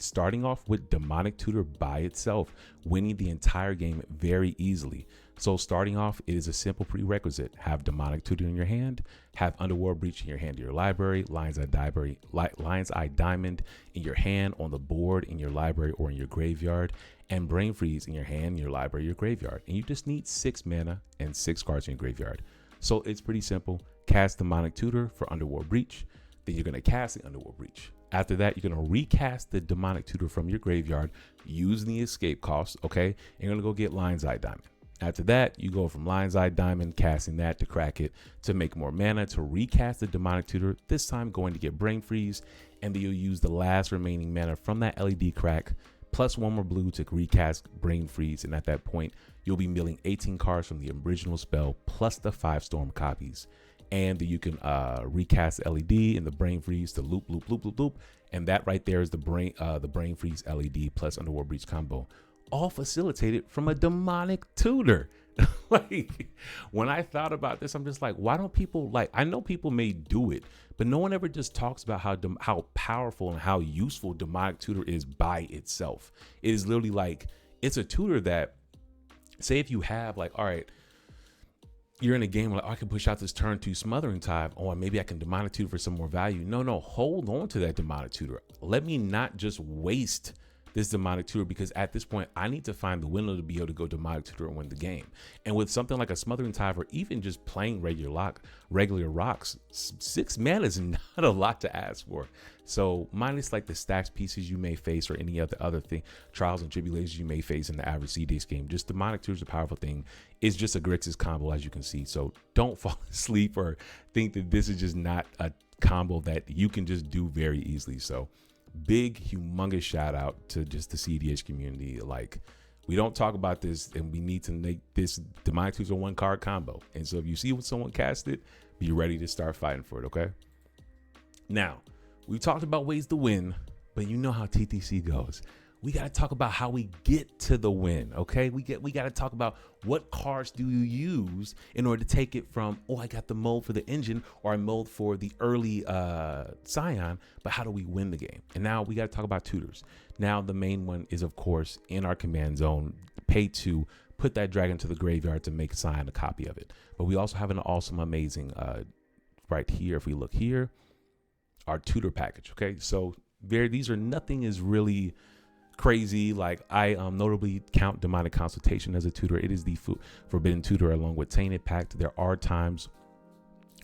starting off with Demonic Tutor by itself, winning the entire game very easily. So starting off, it is a simple prerequisite. Have Demonic Tutor in your hand, have Underworld Breach in your hand, your library, Lion's Eye Diamond in your hand, on the board, in your library, or in your graveyard, and Brain Freeze in your hand, your library, your graveyard. And you just need 6 mana and 6 cards in your graveyard. So it's pretty simple. Cast Demonic Tutor for Underworld Breach, then you're going to cast the Underworld Breach. After that, you're going to recast the Demonic Tutor from your graveyard using the escape cost, okay? You're going to go get Lion's Eye Diamond. After that, you go from Lion's Eye Diamond, casting that to crack it, to make more mana, to recast the Demonic Tutor, this time going to get Brain Freeze, and then you'll use the last remaining mana from that LED crack, plus 1 more blue to recast Brain Freeze, and at that point, you'll be milling 18 cards from the original spell, plus the 5 Storm copies. And you can recast the LED and the Brain Freeze to loop, loop, loop, loop, loop, and that right there is the Brain Freeze LED plus Underworld Breach combo, all facilitated from a Demonic Tutor. Like, when I thought about this, I'm just like, why don't people, like, I know people may do it, but no one ever just talks about how powerful and how useful Demonic Tutor is by itself. It is literally like, it's a tutor that, say if you have like, all right, you're in a game like, oh, I can push out this turn 2 Smothering Tide, or maybe I can Demonic Tutor for some more value. No, hold on to that Demonic Tutor. Let me not just waste this Demonic Tutor, because at this point, I need to find the window to be able to go Demonic Tutor and win the game. And with something like a Smothering Tide, or even just playing regular rocks, 6 mana is not a lot to ask for. So minus like the stacks pieces you may face, or any other thing, trials and tribulations you may face in the average cEDH game, just Demonic Tutor is a powerful thing. It's just a Grixis combo, as you can see. So don't fall asleep or think that this is just not a combo that you can just do very easily. So big, humongous shout out to just the cEDH community. Like, we don't talk about this, and we need to make this Demonic Tutor 1 card combo. And so if you see someone cast it, be ready to start fighting for it. Okay. Now, we talked about ways to win, but you know how TTC goes. we got to talk about how we get to the win. Okay, we got to talk about what cards do you use in order to take it from, oh, I got the mold for the engine, or I mold for the early Scion, but how do we win the game? And now we got to talk about tutors. Now the main one is, of course, in our command zone, pay to put that dragon to the graveyard to make Scion a copy of it. But we also have an awesome, amazing right here. If we look here, our tutor package. Okay, so these are, nothing is really crazy. Like I notably count Demonic Consultation as a tutor. It is the forbidden tutor along with Tainted Pact. There are times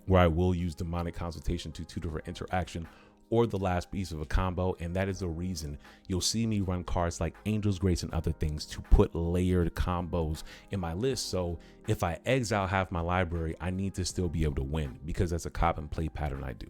where I will use Demonic Consultation to tutor for interaction or the last piece of a combo, and that is the reason you'll see me run cards like Angel's Grace and other things to put layered combos in my list. So if I exile half my library, I need to still be able to win, because that's a cop and play pattern I do.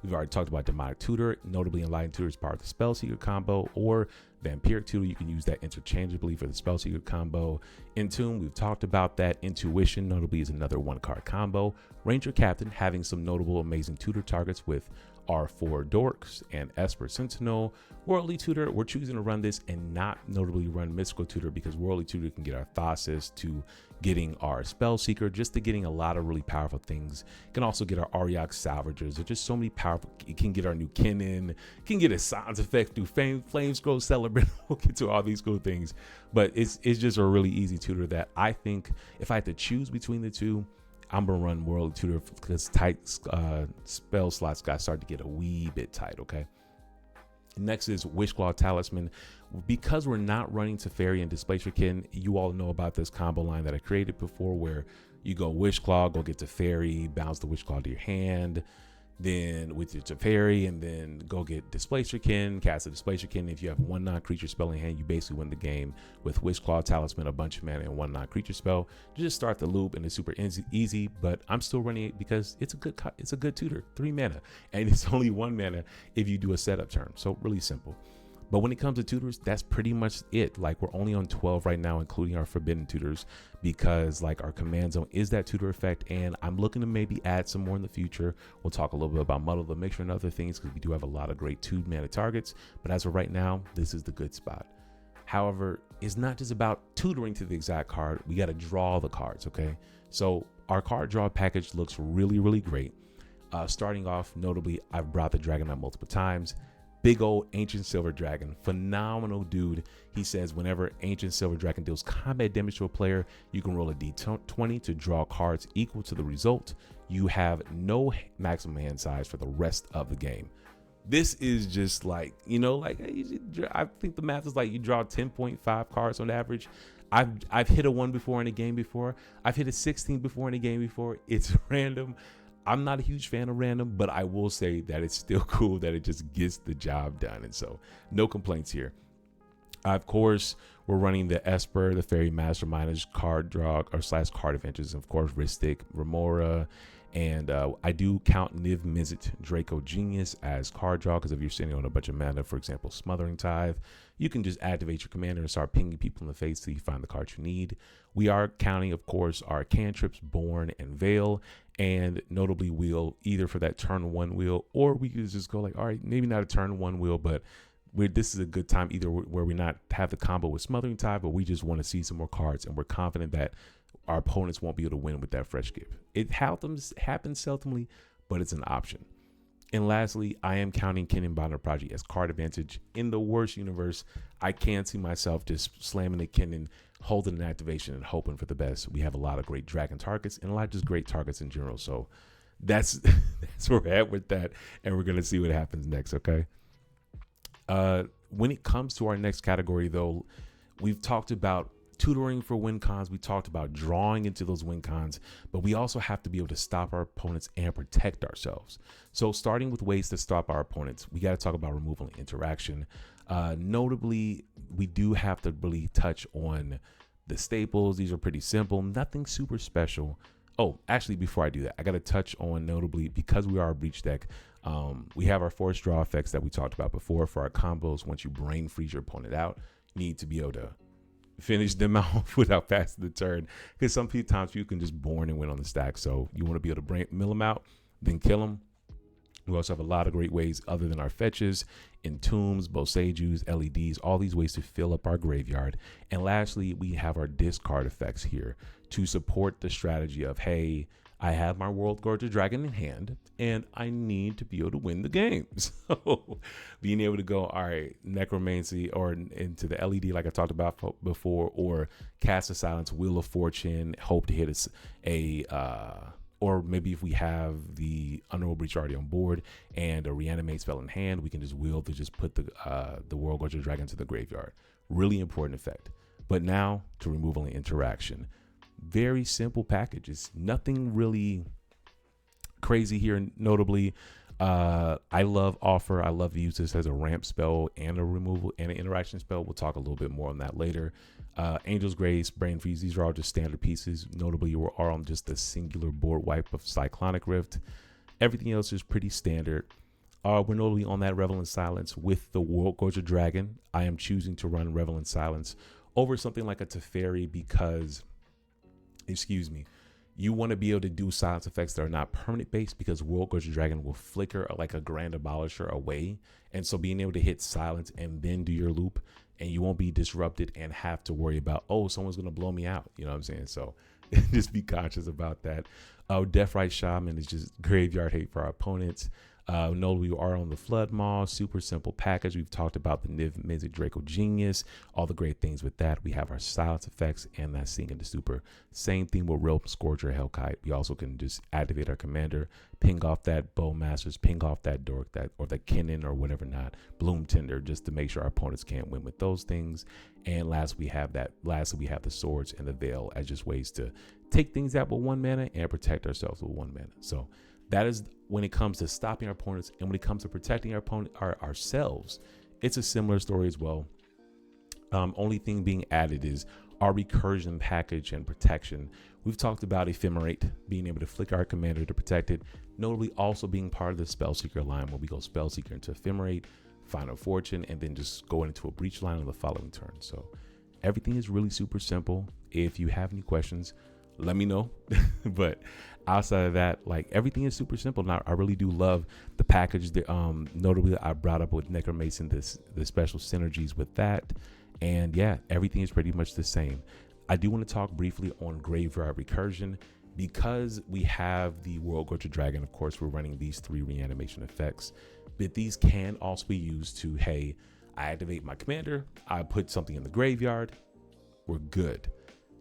We've already talked about Demonic Tutor, notably Enlightened Tutor is part of the Spellseeker combo, or Vampiric Tutor, you can use that interchangeably for the Spellseeker combo. Entomb, we've talked about that. Intuition, notably, is another 1-card combo. Ranger Captain, having some notable amazing tutor targets with R4 Dorks and Esper Sentinel. Worldly Tutor, we're choosing to run this and not notably run Mystical Tutor, because Worldly Tutor can get our Thassis to getting our Spellseeker, just to getting a lot of really powerful things. It can also get our Ariok Salvagers. There's just so many powerful. It can get our new Kinnin. It can get a Silence Effect through Flame Scroll Celebrant. We'll get to all these cool things, but it's just a really easy tutor that I think if I had to choose between the two, I'm gonna run Worldly Tutor, because tight spell slots got started to get a wee bit tight. Okay. Next is Wishclaw Talisman. Because we're not running Teferi and Displacerkin, you all know about this combo line that I created before, where you go Wishclaw, go get Teferi, bounce the Wishclaw to your hand, then with your Teferi, and then go get Displacerkin, cast a Displacerkin. If you have one non-creature spell in hand, you basically win the game with Wishclaw Talisman, a bunch of mana, and one non-creature spell. Just start the loop, and it's super easy. But I'm still running it because it's a good tutor, 3 mana, and it's only 1 mana if you do a setup turn. So really simple. But when it comes to tutors, that's pretty much it. Like, we're only on 12 right now, including our forbidden tutors, because like our command zone is that tutor effect, and I'm looking to maybe add some more in the future. We'll talk a little bit about Muddle the Mixture and other things, because we do have a lot of great 2 mana targets. But as of right now, this is the good spot. However, it's not just about tutoring to the exact card. We got to draw the cards, okay? So our card draw package looks really, really great. Starting off, notably, I've brought the dragon up multiple times. Big old Ancient Silver Dragon, phenomenal dude. He says whenever Ancient Silver Dragon deals combat damage to a player, you can roll a d20 to draw cards equal to the result. You have no maximum hand size for the rest of the game. This is just like, I think the math is like you draw 10.5 cards on average. I've hit a 1 before in a game before. I've hit a 16 before in a game before. It's random. I'm not a huge fan of random, but I will say that it's still cool that it just gets the job done. And so no complaints here. Of course, we're running the Esper, the Fairy Mastermind's card draw or / card adventures. Of course, Ristic, Remora, and I do count Niv Mizzet, Draco Genius as card draw, because if you're sitting on a bunch of mana, for example, Smothering Tithe, you can just activate your commander and start pinging people in the face till you find the card you need. We are counting, of course, our cantrips, Born and Veil, and notably wheel either for that turn 1 wheel, or we could just go like, all right, maybe not a turn 1 wheel, but this is a good time either where we not have the combo with Smothering Tithe, but we just want to see some more cards, and we're confident that our opponents won't be able to win with that fresh gift. It happens seldomly, but it's an option. And lastly, I am counting Kinnin Bonder Project as card advantage. In the worst universe, I can't see myself just slamming the Kinnin, holding an activation and hoping for the best. We have a lot of great dragon targets and a lot of just great targets in general. So that's where we're at with that, and we're gonna see what happens next. Okay. When it comes to our next category, though, we've talked about tutoring for win cons. We talked about drawing into those win cons, but we also have to be able to stop our opponents and protect ourselves. So starting with ways to stop our opponents, we got to talk about removal and interaction. Notably, we do have to really touch on the staples. These are pretty simple, nothing super special. Oh, actually, before I do that, I got to touch on, notably, because we are a breach deck, we have our forced draw effects that we talked about before for our combos. Once you brain freeze your opponent out, you need to be able to finish them off without passing the turn, because sometimes you can just born and win on the stack. So you want to be able to mill them out, then kill them, We also have a lot of great ways other than our fetches, entombs, bosejus, LEDs, all these ways to fill up our graveyard. And lastly, we have our discard effects here to support the strategy of, hey, I have my World Gorger Dragon in hand and I need to be able to win the game. So being able to go, all right, necromancy or into the LED like I talked about before, or cast a silence, Wheel of Fortune, hope to hit or maybe if we have the Unroll Breach already on board and a reanimate spell in hand, we can just wheel to just put the World Gorger Dragon to the graveyard. Really important effect. But now to removal and interaction. Very simple packages. Nothing really crazy here. Notably, I love Offer. I love to use this as a ramp spell and a removal and an interaction spell. We'll talk a little bit more on that later. Angel's Grace, Brain Freeze, these are all just standard pieces. Notably, you are on just a singular board wipe of Cyclonic Rift. Everything else is pretty standard. We're notably on that Revel in Silence with the World Gorger Dragon. I am choosing to run Revel in Silence over something like a Teferi because, you want to be able to do silence effects that are not permanent based, because World Gorger Dragon will flicker like a Grand Abolisher away. And so being able to hit silence and then do your loop, and you won't be disrupted and have to worry about, oh, someone's going to blow me out. You know what I'm saying? So just be conscious about that. Deathrite Shaman is just graveyard hate for our opponents. No, we are on the Flood Maw, super simple package. We've talked about the Niv Mizzet Draco Genius, all the great things with that. We have our silence effects and that Sing into Super. Same thing with Realm Scourger, Hellkite. We also can just activate our commander, ping off that Bowmasters, ping off that Dork, or the Kinnan or whatever not, Bloom Tender, just to make sure our opponents can't win with those things. And lastly, we have the Swords and the Veil as just ways to take things out with 1 mana and protect ourselves with 1 mana. So that is when it comes to stopping our opponents, and when it comes to protecting ourselves, it's a similar story as well. Only thing being added is our recursion package and protection. We've talked about Ephemerate, being able to flick our commander to protect it, notably also being part of the Spellseeker line where we go Spellseeker into Ephemerate, Final Fortune, and then just go into a Breach line on the following turn. So everything is really super simple. If you have any questions, let me know. But outside of that, like, everything is super simple. Now, I really do love the package that notably I brought up with Necromason, the special synergies with that. And yeah, everything is pretty much the same. I do want to talk briefly on Graveyard Recursion, because we have the World Gorger Dragon. Of course, we're running these 3 reanimation effects, but these can also be used to, hey, I activate my commander, I put something in the graveyard, we're good.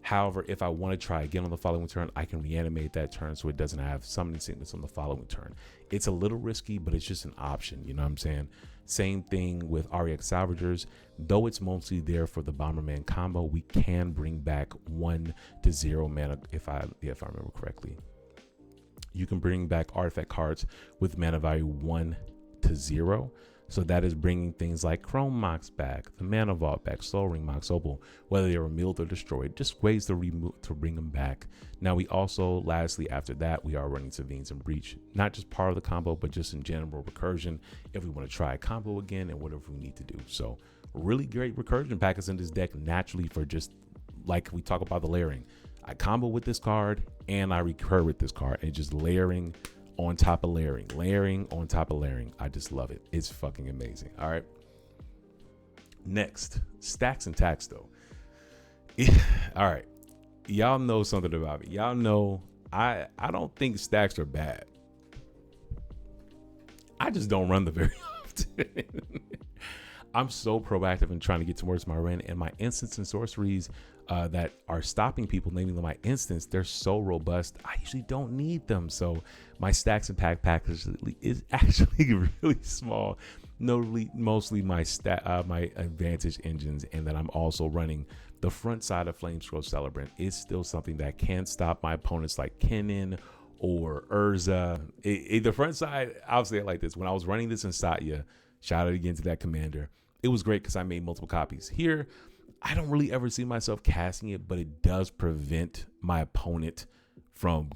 However, if I want to try again on the following turn, I can reanimate that turn so it doesn't have summoning sickness on the following turn. It's a little risky, but it's just an option. You know what I'm saying? Same thing with REX Salvagers. Though it's mostly there for the Bomberman combo, we can bring back 1 to 0 mana if I remember correctly. You can bring back artifact cards with mana value 1 to 0. So that is bringing things like Chrome Mox back, the Mana Vault back, Soul Ring Mox Opal, whether they were milled or destroyed, just ways to bring them back. Now we also, lastly, after that, we are running Savines and Breach, not just part of the combo, but just in general recursion, if we want to try a combo again and whatever we need to do. So really great recursion packets in this deck naturally, for just like we talk about the layering. I combo with this card and I recur with this card, and just layering on top of layering on top of layering. I just love it. It's fucking amazing. All right. Next, Stax Tax though. All right. Y'all know something about me. Y'all know I don't think stacks are bad. I just don't run them very often. I'm so proactive in trying to get towards my run, and my instants and sorceries that are stopping people, naming them my instants, they're so robust, I usually don't need them. So my Stax and Tax package is actually really small, notably mostly my my advantage engines, and then I'm also running the front side of Flamescroll Celebrant. Is still something that can stop my opponents like Kennen or Urza. The front side, I'll say it like this: when I was running this in Satya, shout out again to that commander, it was great because I made multiple copies. Here, I don't really ever see myself casting it, but it does prevent my opponent from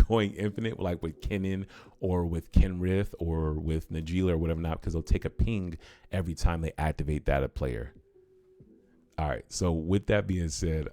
going infinite, like with Kennen or with Kenrith or with Najila or whatever not, because they'll take a ping every time they activate that a player. All right. So with that being said,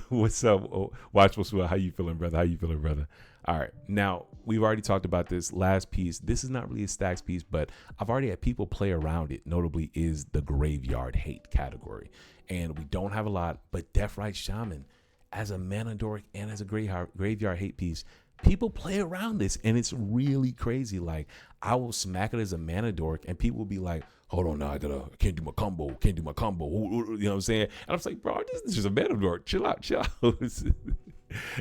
what's up? Watchful, how you feeling, brother? How you feeling, brother? All right. Now, we've already talked about this last piece. This is not really a stacks piece, but I've already had people play around it. Notably is the graveyard hate category. And we don't have a lot, but Death Right Shaman, as a mana dork and as a graveyard hate piece, people play around this, and it's really crazy. Like, I will smack it as a mana dork, and people will be like, hold on, now I can't do my combo. You know what I'm saying? And I'm like, bro, this is just a mana dork. Chill out.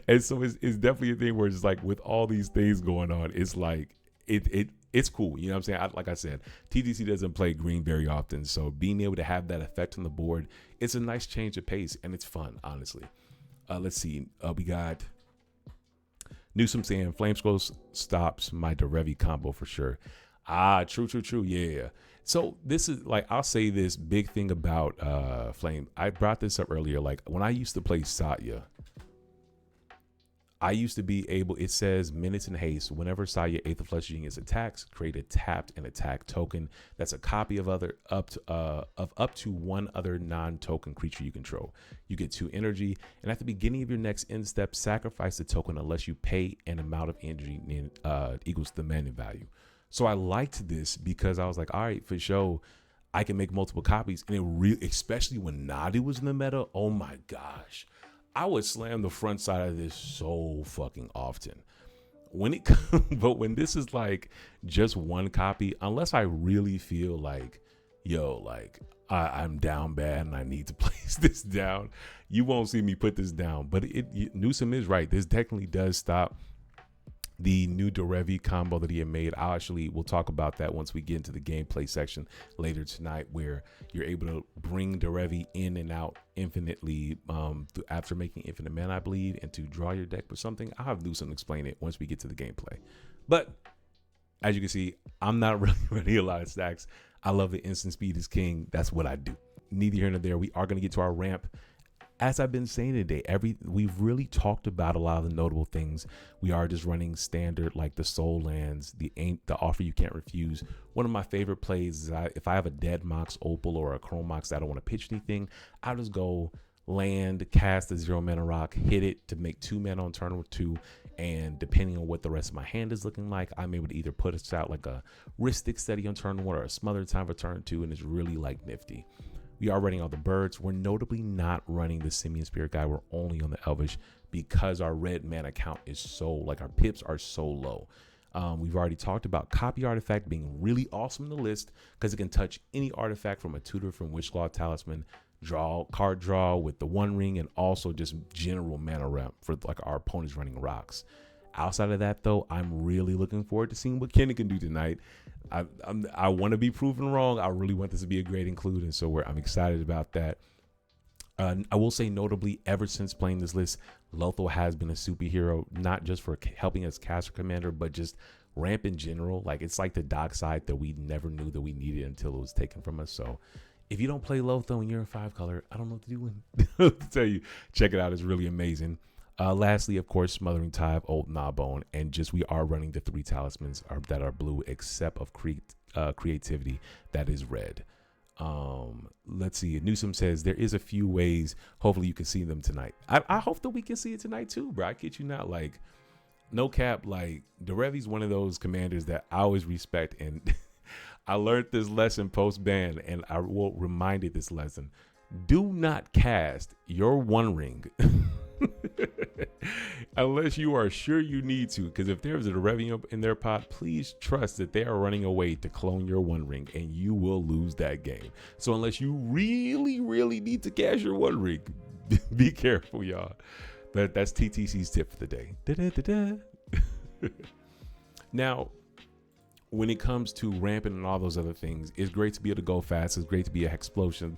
And so it's definitely a thing where it's like, with all these things going on, it's like, it's cool. You know what I'm saying? Like I said, TTC doesn't play green very often. So being able to have that effect on the board, it's a nice change of pace, and it's fun, honestly. Let's see. We got Newsom saying Flame Scroll stops my Derevi combo for sure. True. Yeah. So this is like, I'll say this big thing about Flame. I brought this up earlier. Like, when I used to play Satya, I used to be able, it says minutes and haste. Whenever Satya Eighth of Flesh Genius attacks, create a tapped and attack token that's a copy of up to one other non-token creature you control. You get 2 energy, and at the beginning of your next end step, sacrifice the token unless you pay an amount of energy equals the mana value. So I liked this because I was like, all right, for sure, I can make multiple copies. And it really, especially when Nadi was in the meta, oh my gosh, I would slam the front side of this so fucking often. But when this is like just one copy, unless I really feel like, I'm down bad and I need to place this down, you won't see me put this down. But Newsom is right. This technically does stop the new Derevi combo that he had made. We'll talk about that once we get into the gameplay section later tonight, where you're able to bring Derevi in and out infinitely after making infinite mana, I believe, and to draw your deck with something. I'll have Newsom explain it once we get to the gameplay. But as you can see, I'm not really running a lot of stacks. I love the instant speed is king. That's what I do. Neither here nor there. We are going to get to our ramp. As I've been saying today, we've really talked about a lot of the notable things. We are just running standard, like the soul lands, the offer you can't refuse. One of my favorite plays is if I have a dead Mox Opal or a Chrome Mox that I don't want to pitch anything, I'll just go land, cast a 0 mana rock, hit it to make 2 mana on turn 2. And depending on what the rest of my hand is looking like, I'm able to either put us out like a Rhystic Steady on turn 1 or a Smothered Time for turn 2, and it's really like nifty. We are running all the birds. We're notably not running the Simian Spirit Guide. We're only on the Elvish because our red mana count is so, like, our pips are so low. We've already talked about Copy Artifact being really awesome in the list because it can touch any artifact from a tutor, from Witchclaw Talisman, card draw with the One Ring, and also just general mana ramp for like our opponents running rocks. Outside of that, though, I'm really looking forward to seeing what Kenny can do tonight. I want to be proven wrong. I really want this to be a great include, and so I'm excited about that. I will say, notably, ever since playing this list, Lothal has been a superhero, not just for helping us caster commander, but just ramp in general. Like, it's like the dock side that we never knew that we needed until it was taken from us. So if you don't play Lothal and you're a 5-color, I don't know what to do to tell you. Check it out. It's really amazing. Lastly, of course, Smothering Tithe, Old Gnawbone, and just we are running the 3 talismans that are blue, except of creativity that is red. Let's see. Newsom says there is a few ways. Hopefully you can see them tonight. I hope that we can see it tonight too, bro. I kid you not. Like, no cap. Like, Derevi's one of those commanders that I always respect, and I learned this lesson post ban, and I will remind it this lesson. Do not cast your One Ring unless you are sure you need to, because if there's a Derevi in their pot, please trust that they are running away to clone your One Ring, and you will lose that game. So unless you really, really need to cast your One Ring, be careful, y'all. That's TTC's tip for the day. Now, when it comes to ramping and all those other things, it's great to be able to go fast. It's great to be an explosive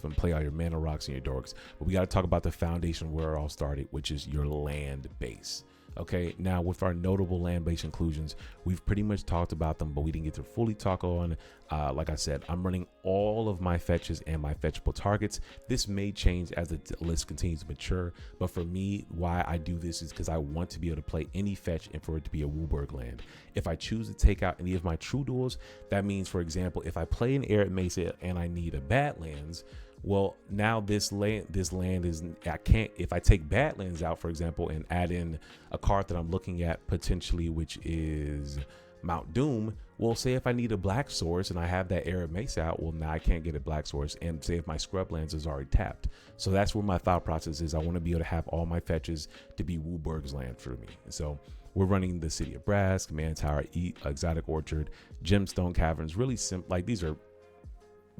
and play all your mana rocks and your dorks. But we got to talk about the foundation where it all started, which is your land base. Okay, now with our notable land-based inclusions, we've pretty much talked about them, but we didn't get to fully talk on. Like I said, I'm running all of my fetches and my fetchable targets. This may change as the list continues to mature, but for me, why I do this is because I want to be able to play any fetch and for it to be a Wooburg land. If I choose to take out any of my true duels, that means, for example, if I play an Arid Mesa and I need a Badlands, Well, now this land is, I can't, if I take Badlands out, for example, and add in a card that I'm looking at potentially, which is Mount Doom. Well, say if I need a black source and I have that Arid Mace out, well, now I can't get a black source, and say if my Scrublands is already tapped. So that's where my thought process is. I want to be able to have all my fetches to be Wooburg's land for me. And so we're running the City of Brass, Command Tower, Exotic Orchard, Gemstone Caverns. Really simple. Like, these are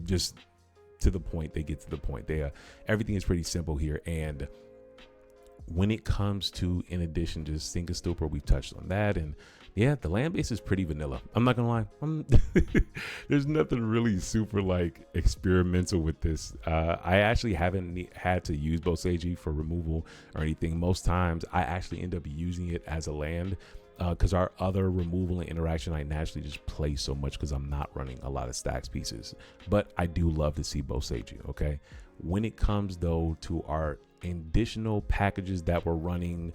just to the point. They get to the point. Everything is pretty simple here. And when it comes to, in addition to Sink of Stupor, we've touched on that. And yeah, the land base is pretty vanilla. I'm not gonna lie. There's nothing really super like experimental with this. I actually haven't had to use Boseiji for removal or anything. Most times I actually end up using it as a land, because our other removal and interaction, I naturally just play so much because I'm not running a lot of stacks pieces. But I do love to see Boseiji. Okay, when it comes though to our additional packages that we're running,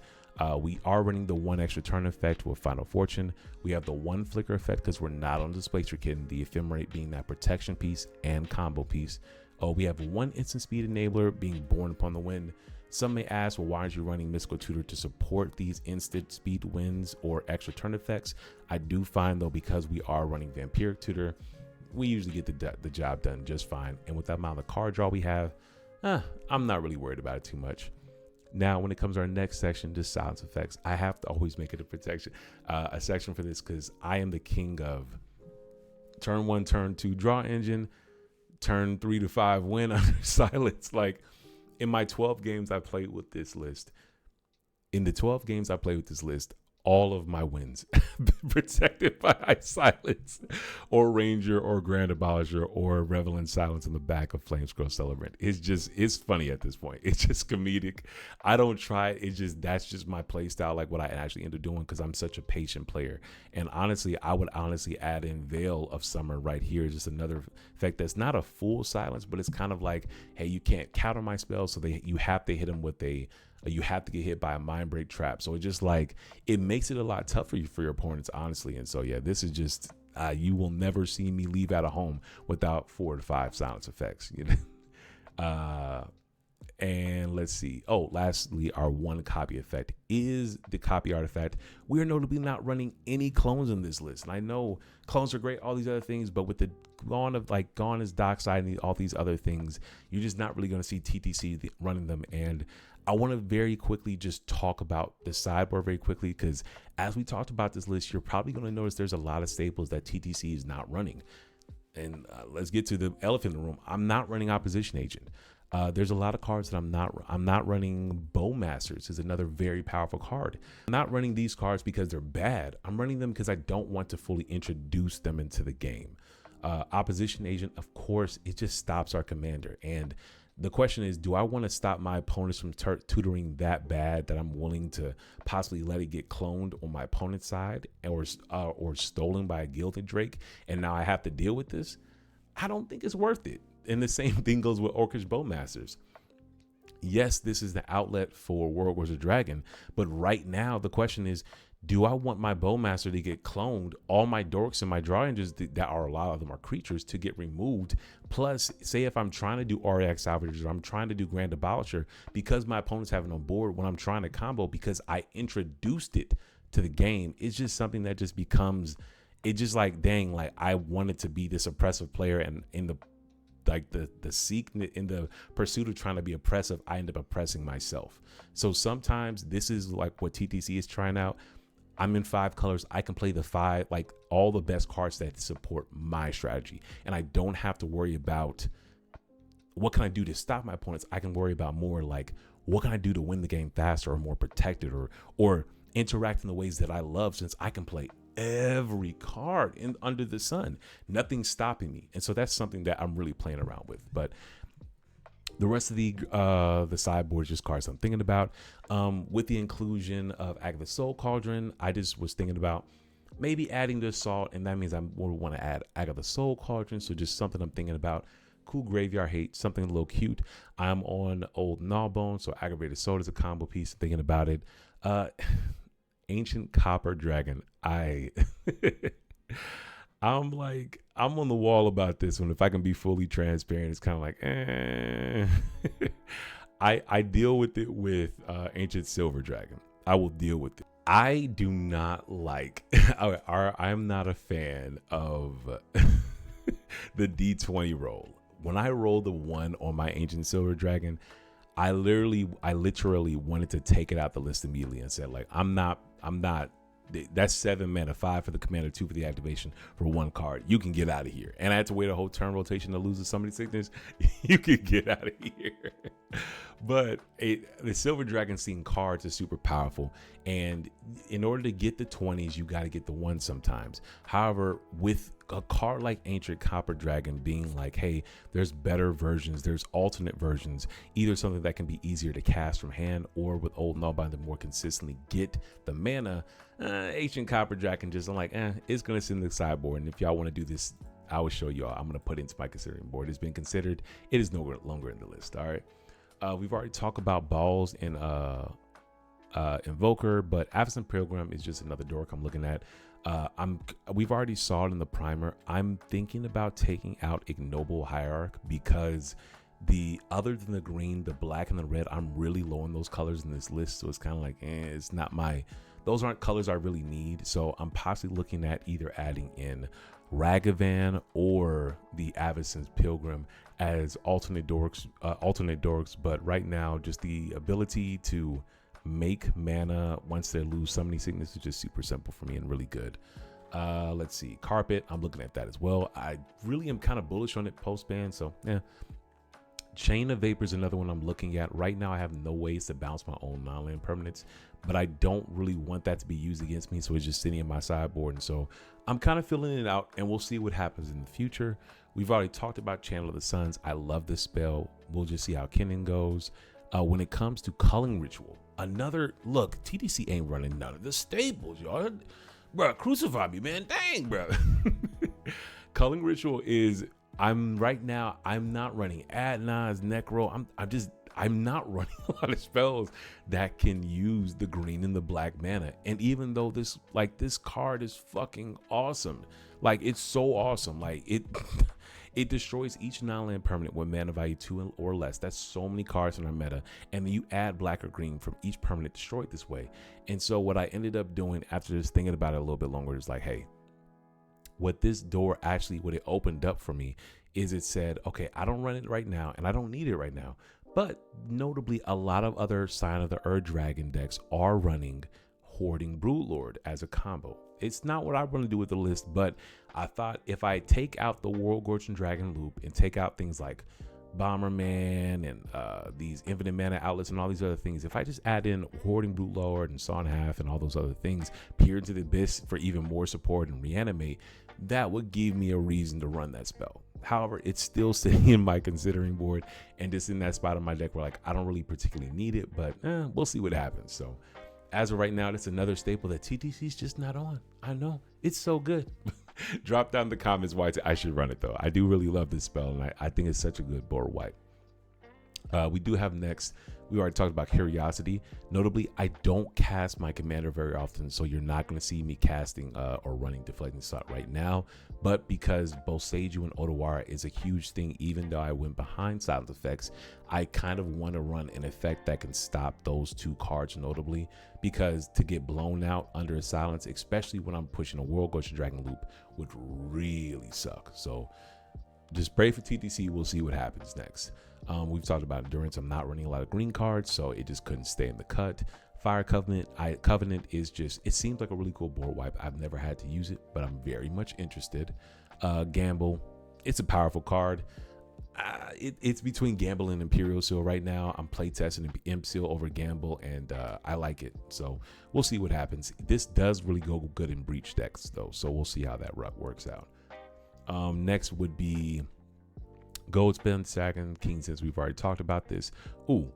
we are running the 1 extra turn effect with Final Fortune. We have the 1 flicker effect because we're not on Displacer Kitten, the Ephemerate being that protection piece and combo piece. We have 1 instant speed enabler being Born Upon the Wind. Some may ask, well, why aren't you running Mystical Tutor to support these instant speed wins or extra turn effects? I do find though, because we are running Vampiric Tutor, we usually get the job done just fine. And with the amount of card draw we have, I'm not really worried about it too much. Now, when it comes to our next section, just silence effects, I have to always make it a section for this, because I am the king of turn 1, turn 2 draw engine, turn 3 to 5 win under silence. Like, in my 12 games I played with this list, all of my wins been protected by Silence or Ranger or Grand Abolisher or Revel in Silence in the back of Flamescroll Celebrant. It's funny at this point. It's just comedic. I don't try it. That's just my play style, like what I actually end up doing, because I'm such a patient player. And honestly, I would honestly add in Veil of Summer right here. Just another effect that's not a full silence, but it's kind of like, hey, you can't counter my spell, so you have to hit them with you have to get hit by a mind break trap. So it just like, it makes it a lot tougher for your opponents, honestly. And so, yeah, this is just, you will never see me leave out of home without 4 to 5 silence effects, you know? And let's see. Oh, lastly, our 1 copy effect is the copy artifact. We are notably not running any clones in this list. And I know clones are great, all these other things, but with the gone is Dockside and all these other things, you're just not really going to see TTC running them. And I want to very quickly just talk about the sideboard very quickly, because as we talked about this list, you're probably going to notice there's a lot of staples that TTC is not running. And let's get to the elephant in the room. I'm not running Opposition Agent. There's a lot of cards that I'm not running. Bowmasters is another very powerful card. I'm not running these cards because they're bad. I'm running them because I don't want to fully introduce them into the game. Opposition Agent, of course, it just stops our commander. And the question is, do I want to stop my opponents from tutoring that bad that I'm willing to possibly let it get cloned on my opponent's side or stolen by a Gilded Drake, and now I have to deal with this? I don't think it's worth it. And the same thing goes with Orcish Bowmasters. Yes, this is the outlet for World Wars of Dragon, but right now the question is, do I want my Bowmaster to get cloned, all my dorks and my draw engines that are, a lot of them are creatures, to get removed? Plus, say if I'm trying to do RAX Salvagers or I'm trying to do Grand Abolisher, because my opponents have it on board when I'm trying to combo because I introduced it to the game, it's just something that just becomes, it's just like, dang, like I wanted to be this oppressive player, and in the pursuit of trying to be oppressive, I end up oppressing myself. So sometimes this is like what TTC is trying out. I'm in 5 colors. I can play the 5, like all the best cards that support my strategy. And I don't have to worry about what can I do to stop my opponents. I can worry about more like, what can I do to win the game faster or more protected or interact in the ways that I love, since I can play every card under the sun. Nothing's stopping me. And so that's something that I'm really playing around with. But the rest of the sideboard is just cards I'm thinking about. With the inclusion of Agatha Soul Cauldron, I just was thinking about maybe adding the Assault, and that means I want to add Agatha Soul Cauldron. So just something I'm thinking about. Cool Graveyard Hate, something a little cute. I'm on Old Gnawbone, so Aggravated Soul is a combo piece. Thinking about it. Ancient Copper Dragon. I'm on the wall about this one. If I can be fully transparent, it's kind of like, I deal with it with Ancient Silver Dragon. I will deal with it. I do not like, I'm not a fan of the D20 roll. When I roll the 1 on my Ancient Silver Dragon, I literally wanted to take it out the list immediately and said, like, I'm not, that's 7 mana, 5 for the commander, 2 for the activation for 1 card. You can get out of here. And I had to wait a whole turn rotation to lose to somebody's sickness. You can get out of here. But the Silver Dragon scene cards are super powerful. And in order to get the 20s, you got to get the 1s sometimes. However, with a card like Ancient Copper Dragon being like, hey, there's better versions, there's alternate versions, either something that can be easier to cast from hand or with Old Nullbind to more consistently get the mana, Ancient Copper Dragon just, I'm like, it's going to sit in the sideboard. And if y'all want to do this, I will show y'all. I'm going to put it into my considering board. It's been considered. It is no longer in the list. All right. We've already talked about balls in Invoker, but Absent Pilgrim is just another dork I'm looking at. We've already saw it in the primer. I'm thinking about taking out Ignoble Hierarch because other than the green, the black and the red, I'm really low on those colors in this list. So it's kind of like, it's not those aren't colors I really need. So I'm possibly looking at either adding in Ragavan or the Avacyn's Pilgrim as alternate dorks. But right now, just the ability to make mana once they lose Summoning Sickness is just super simple for me and really good. Let's see, Carpet, I'm looking at that as well. I really am kind of bullish on it post-ban, so yeah. Chain of Vapor is another one I'm looking at. Right now, I have no ways to bounce my own non-land permanents, but I don't really want that to be used against me, so it's just sitting in my sideboard. And so I'm kind of filling it out, and we'll see what happens in the future. We've already talked about Channel of the Suns. I love this spell. We'll just see how Kennen goes. When it comes to Culling Ritual, another look, TDC ain't running none of the staples, y'all. Bro, crucify me, man. Dang, bro. Culling Ritual is... I'm not running Adnaz, Necro. I'm not running a lot of spells that can use the green and the black mana. And even though this card is fucking awesome, like it's so awesome, like it destroys each non-land permanent with mana value 2 or less. That's so many cards in our meta. And then you add black or green from each permanent destroyed this way. And so what I ended up doing after just thinking about it a little bit longer is like, hey, what this door actually, what it opened up for me is it said, okay, I don't run it right now and I don't need it right now. But notably, a lot of other Scion of the Ur Dragon decks are running Hoarding Broodlord as a combo. It's not what I want to do with the list, but I thought if I take out the World Gorging Dragon Loop and take out things like Bomberman and these infinite mana outlets and all these other things, if I just add in Hoarding Broodlord and Saw in Half and all those other things, Peer into the Abyss for even more support and Reanimate, that would give me a reason to run that spell. However, it's still sitting in my considering board and just in that spot of my deck where like I don't really particularly need it, but we'll see what happens. So as of right now, that's another staple that TTC's just not on. I know, it's so good. Drop down in the comments why I should run it though. I do really love this spell and I think it's such a good board wipe. We do have next, we already talked about Curiosity. Notably, I don't cast my commander very often, so you're not going to see me casting or running Deflecting Shot right now. But because both Seiju and Otawara is a huge thing, even though I went behind Silence Effects, I kind of want to run an effect that can stop those 2 cards notably, because to get blown out under a silence, especially when I'm pushing a World Gorging Dragon Loop, would really suck. So just pray for TTC. We'll see what happens next. We've talked about Endurance. I'm not running a lot of green cards, so it just couldn't stay in the cut. Fire Covenant. Covenant is just, it seems like a really cool board wipe. I've never had to use it, but I'm very much interested. Gamble. It's a powerful card. It's between Gamble and Imperial Seal right now. I'm playtesting Imp Seal over Gamble, and I like it. So we'll see what happens. This does really go good in Breach decks, though, so we'll see how that works out. Next would be Goldspin, Second King, since we've already talked about this. Ooh,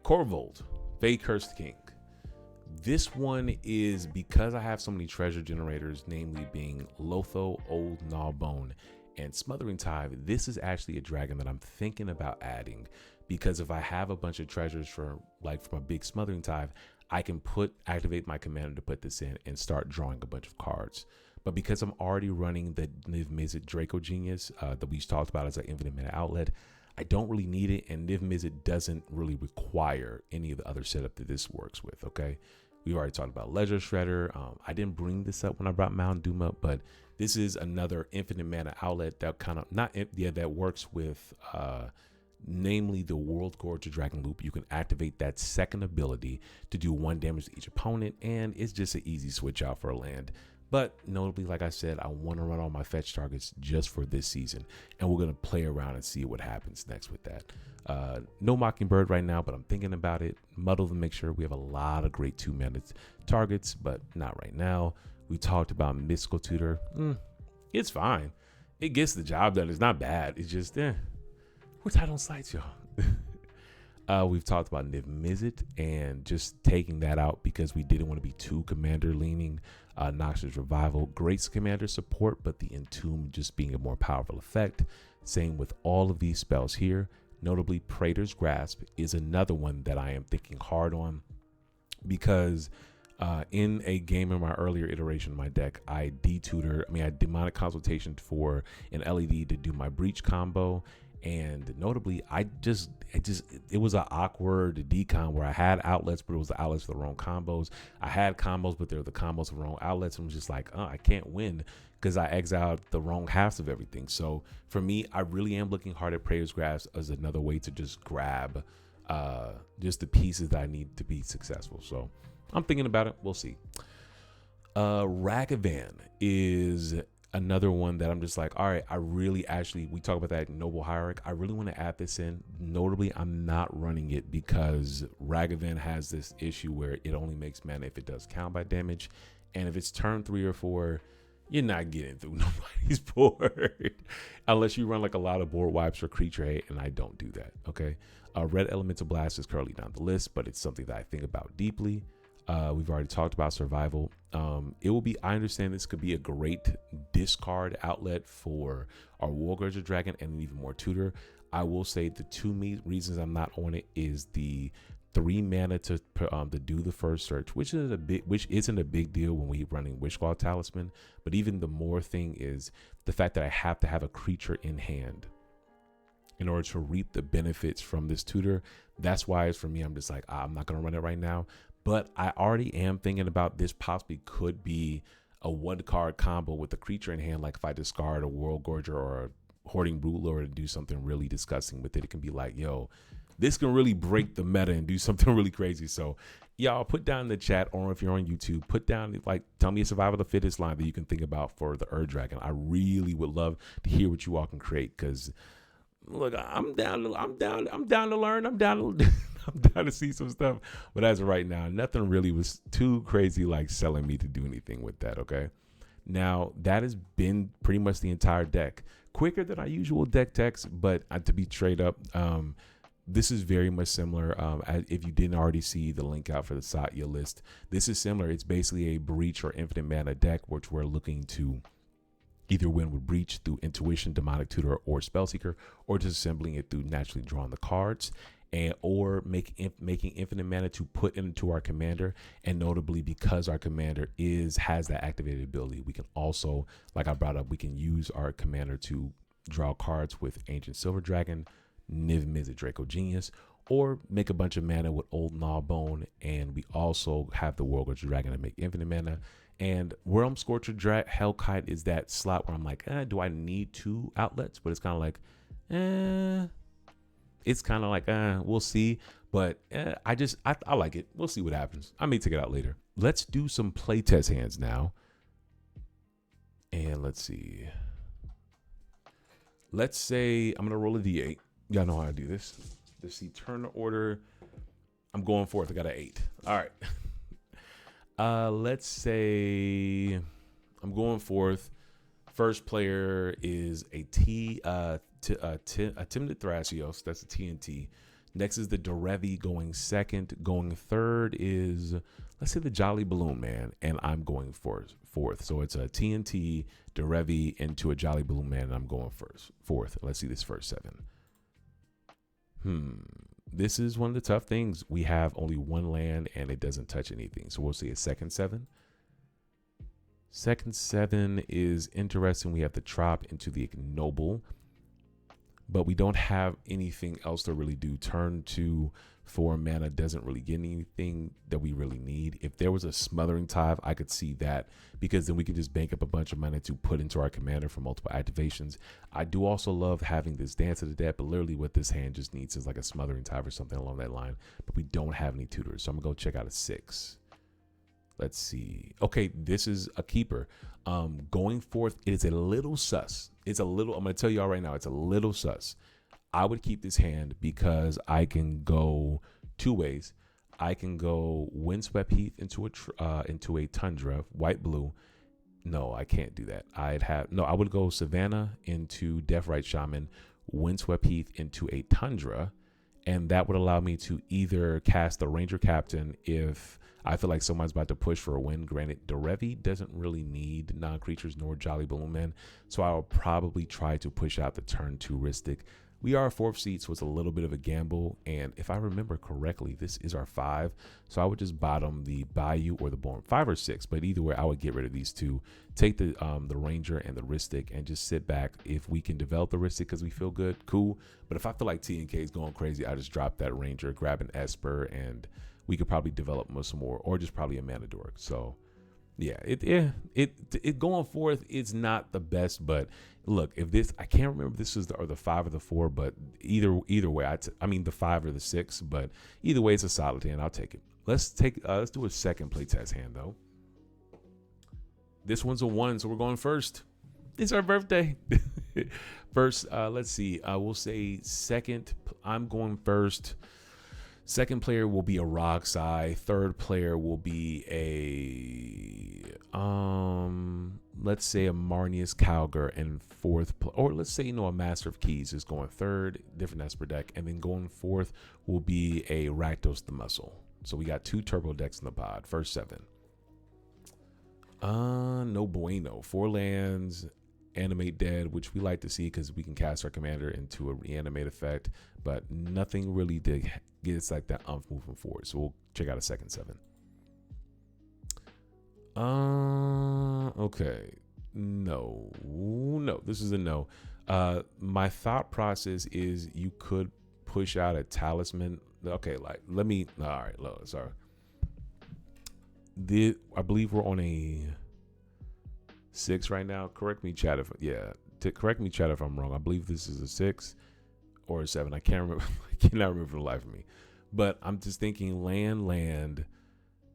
Corvold, Fey Cursed King. This one is because I have so many treasure generators, namely being Lotho, Old Gnawbone, and Smothering Tithe. This is actually a dragon that I'm thinking about adding, because if I have a bunch of treasures from a big Smothering Tithe, I can activate my commander to put this in and start drawing a bunch of cards. But because I'm already running the Niv Mizzet Draco Genius that we talked about as an infinite mana outlet, I don't really need it, and Niv Mizzet doesn't really require any of the other setup that this works with, okay? We've already talked about Ledger Shredder. I didn't bring this up when I brought Mount Doom up, but this is another infinite mana outlet that kind of, that works with, namely the World Gorge Dragon Loop. You can activate that second ability to do 1 damage to each opponent, and it's just an easy switch out for a land. But notably, like I said, I want to run all my fetch targets just for this season, and we're going to play around and see what happens next with that. No Mockingbird right now, but I'm thinking about it. Muddle to make sure we have a lot of great 2-mana targets, but not right now. We talked about Mystical Tutor. It's fine. It gets the job done. It's not bad. It's just, we're tight on sites, y'all. We've talked about Niv Mizzet and just taking that out because we didn't want to be too commander leaning. Noxious Revival, great commander support, but the Entomb just being a more powerful effect. Same with all of these spells here. Notably, Praetor's Grasp is another one that I am thinking hard on because in a game in my earlier iteration of my deck, I had Demonic Consultation for an LED to do my Breach combo. And notably, it was an awkward decon where I had outlets, but it was the outlets for the wrong combos. I had combos, but they're the combos for the wrong outlets. And I'm just like, I can't win because I exiled the wrong halves of everything. So for me, I really am looking hard at Praetor's Grasp as another way to just grab just the pieces that I need to be successful. So I'm thinking about it. We'll see. Ragavan is another one that I'm just like, all right, we talk about that Noble Hierarch. I really want to add this in. Notably, I'm not running it because Ragavan has this issue where it only makes mana if it does combat damage. And if it's turn 3 or 4, you're not getting through nobody's board unless you run like a lot of board wipes or creature hate, and I don't do that, okay? Red Elemental Blast is currently down the list, but it's something that I think about deeply. We've already talked about Survival. I understand this could be a great discard outlet for our Wargurger Dragon and even more Tutor. I will say the 2 reasons I'm not on it is the 3 mana to do the first search, which isn't a big deal when we're running Wishclaw Talisman. But even the more thing is the fact that I have to have a creature in hand in order to reap the benefits from this Tutor. That's why for me, I'm just like, I'm not going to run it right now. But I already am thinking about this possibly could be a 1-card combo with a creature in hand. Like if I discard a World Gorger or a Hoarding Broodlord to do something really disgusting with it, it can be like, yo, this can really break the meta and do something really crazy. So y'all put down in the chat, or if you're on YouTube, put down, tell me a Survival of the Fittest line that you can think about for the Ur Dragon. I really would love to hear what you all can create because look, I'm down to learn. I'm down to see some stuff. But as of right now, nothing really was too crazy like selling me to do anything with that, okay? Now, that has been pretty much the entire deck. Quicker than our usual deck text, but to be straight up, this is very much similar. If you didn't already see the link out for the Satya list, this is similar. It's basically a Breach or Infinite Mana deck, which we're looking to either win with Breach through Intuition, Demonic Tutor, or Spellseeker, or just assembling it through naturally drawing the cards, or making infinite mana to put into our commander. And notably, because our commander has that activated ability, we can also, like I brought up, we can use our commander to draw cards with Ancient Silver Dragon, Niv Mizzet Draco Genius, or make a bunch of mana with Old Gnawbone. And we also have the Wargurger Dragon to make infinite mana. And Worm Scorcher Hellkite is that slot where I'm like, do I need 2 outlets? But it's kind of like, we'll see. But I like it. We'll see what happens. I may take it out later. Let's do some playtest hands now. And let's see. Let's say I'm going to roll a D8. Y'all know how to do this. Let's see, turn order. I'm going forth. I got an 8. All right. Let's say I'm going forth. First player is a Timid Thrasios. That's a TNT. Next is the Derevi going second. Going third is, let's say, the Jolly Balloon Man, and I'm going fourth. So it's a TNT, Derevi into a Jolly Balloon Man, and I'm going fourth. Let's see this first 7. This is one of the tough things. We have only 1 land and it doesn't touch anything. So we'll see a second 7. Second 7 is interesting. We have the Trop into the Ignoble, but we don't have anything else to really do. Turn 2 for mana doesn't really get anything that we really need. If there was a Smothering Tithe, I could see that, because then we could just bank up a bunch of mana to put into our commander for multiple activations. I do also love having this Dance of the Dead, but literally what this hand just needs is like a Smothering Tithe or something along that line, but we don't have any tutors. So I'm gonna go check out a 6. Let's see. Okay, this is a keeper. Going forth, it is a little sus. It's a little, I'm gonna tell y'all right now, it's a little sus. I would keep this hand because I can go 2 ways. I can go Windswept Heath into a Tundra, white blue. No, I can't do that. I would go Savannah into Deathrite Shaman, Windswept Heath into a Tundra, and that would allow me to either cast the Ranger Captain if I feel like someone's about to push for a win. Granted, Derevi doesn't really need non-creatures nor Jolly Balloon Man, so I'll probably try to push out the turn 2 Ristic. We are a 4th seed, so it's a little bit of a gamble, and if I remember correctly, this is our 5, so I would just bottom the Bayou or the Born 5 or 6, but either way, I would get rid of these 2, take the Ranger and the Ristic, and just sit back. If we can develop the Ristic because we feel good, cool, but if I feel like TNK is going crazy, I just drop that Ranger, grab an Esper, and we could probably develop some more, or just probably a Mana Dork. So yeah, it going forth, it's not the best, but look, if this, I can't remember if this is the 5 or the 4, but either way, I mean the 5 or the 6, but either way, it's a solid hand. I'll take it. Let's do a second playtest hand though. This one's a 1, so we're going first. It's our birthday. First, let's see. We'll say second. I'm going first. Second player will be a Roxy. Third player will be a let's say a Marnius Calgar, and fourth or let's say a Master of Keys is going third, different Esper deck, and then going fourth will be a Rakdos the Muscle. So we got 2 turbo decks in the pod. First 7. No bueno. 4 lands, Animate Dead, which we like to see because we can cast our commander into a reanimate effect, but nothing really gets like that moving forward. So we'll check out a second 7. Okay. No, this is a no. My thought process is you could push out a Talisman. Okay, like all right, sorry. I believe we're on a 6 right now. Correct me, chat, if I'm wrong. I believe this is a 6 or a 7. I can't remember. I cannot remember for the life of me. But I'm just thinking land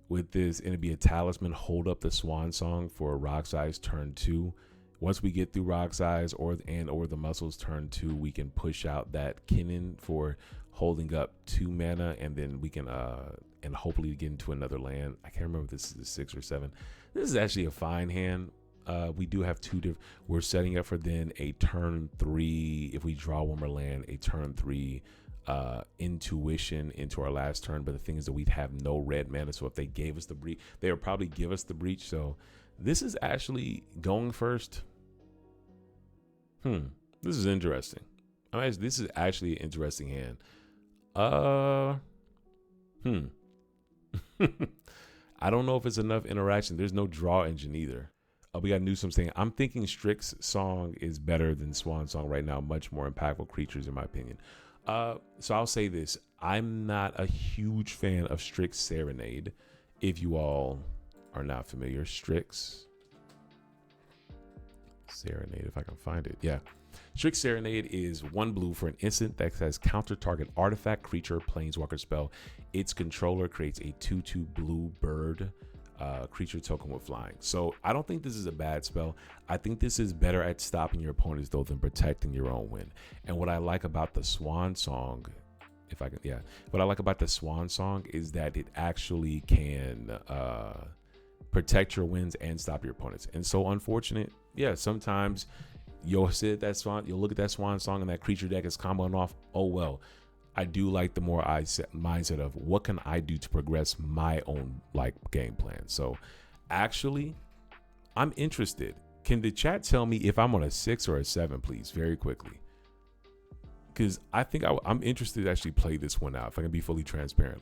with this, and it'd be a Talisman, hold up the Swan Song for a Roxy's turn 2. Once we get through Roxy's or the Muscles turn 2, we can push out that Kinnan for holding up 2 mana, and then we can and hopefully get into another land. I can't remember if this is a 6 or 7. This is actually a fine hand. We do have 2 different. We're setting up for then a turn 3. If we draw one more land, a turn 3 Intuition into our last turn. But the thing is that we'd have no red mana, so if they gave us the breach, they would probably give us the breach. So this is actually going first. This is interesting. This is actually an interesting hand. I don't know if it's enough interaction. There's no draw engine either. We got Newsom saying, I'm thinking Strix's Song is better than Swan Song right now. Much more impactful creatures, in my opinion. So I'll say this. I'm not a huge fan of Strix Serenade. If you all are not familiar, Strix Serenade, if I can find it. Yeah. Strix Serenade is 1 blue for an instant that has counter target artifact, creature, planeswalker spell. Its controller creates a 2/2 blue bird creature token with flying. So I don't think this is a bad spell. I think this is better at stopping your opponents though than protecting your own win. And what I like about the Swan Song, what I like about the Swan Song is that it actually can protect your wins and stop your opponents. And so unfortunate, sometimes you'll sit that Swan, you'll look at that Swan Song and that creature deck is comboing off. Oh well. I do like the more mindset of what can I do to progress my own game plan. So actually, I'm interested. Can the chat tell me if I'm on a 6 or a 7, please, very quickly? Because I think I'm interested to actually play this one out. If I can be fully transparent,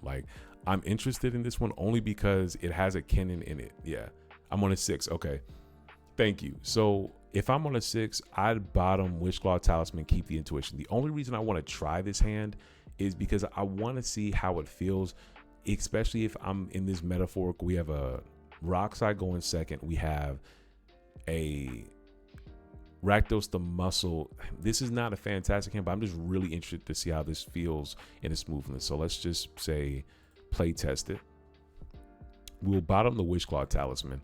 I'm interested in this one only because it has a Kinnan in it. Yeah, I'm on a 6. Okay, Thank you. So if I'm on a 6, I'd bottom Wishclaw Talisman, keep the Intuition. The only reason I want to try this hand is because I want to see how it feels, especially if I'm in this metaphorical. We have a Roxai going second. We have a Rakdos the Muscle. This is not a fantastic hand, but I'm just really interested to see how this feels in its movement. So let's just say play test it. We'll bottom the Wishclaw Talisman.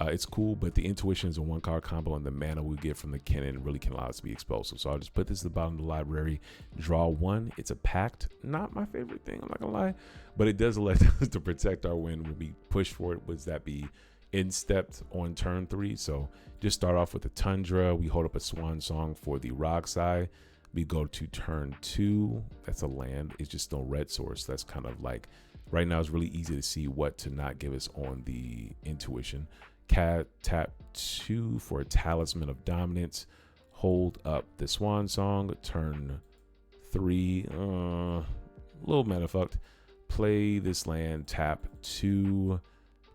It's cool, but the Intuition is a 1-card combo, and the mana we get from the Cannon really can allow us to be explosive. So I'll just put this at the bottom of the library, draw 1. It's a pact. Not my favorite thing, I'm not gonna lie, but it does elect us to protect our win when we push for it. Would that be instepped on turn 3? So just start off with the Tundra. We hold up a Swan Song for the Roxai. We go to turn 2. That's a land. It's just no red source. That's kind of like, right now it's really easy to see what to not give us on the Intuition. Tap 2 for a Talisman of Dominance. Hold up the Swan Song. Turn 3. A little meta fucked. Play this land. Tap 2.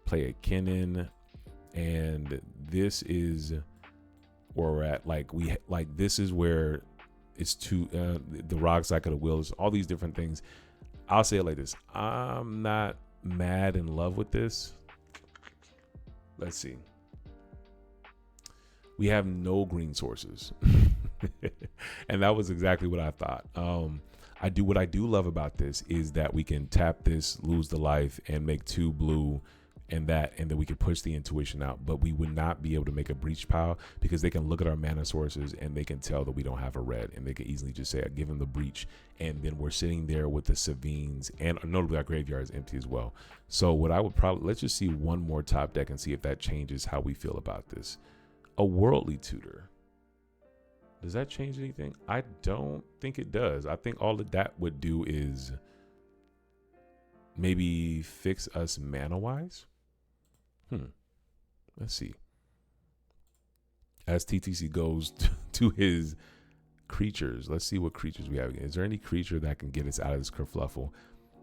Play a Cannon. And this is where we're at. This is where it's the Rock Cycle of Wills. All these different things. I'll say it like this. I'm not mad in love with this. Let's see. We have no green sources. And that was exactly what I thought. What I do love about this is that we can tap this, lose the life, and make 2 blue and then we can push the Intuition out. But we would not be able to make a breach pile because they can look at our mana sources and they can tell that we don't have a red, and they can easily just say, give them the breach. And then we're sitting there with the Savines, and notably our graveyard is empty as well. So what I would probably, let's just see one more top deck and see if that changes how we feel about this. A Worldly Tutor. Does that change anything? I don't think it does. I think all that would do is maybe fix us mana wise. Let's see. As TTC goes to his creatures, let's see what creatures we have again. Is there any creature that can get us out of this kerfluffle?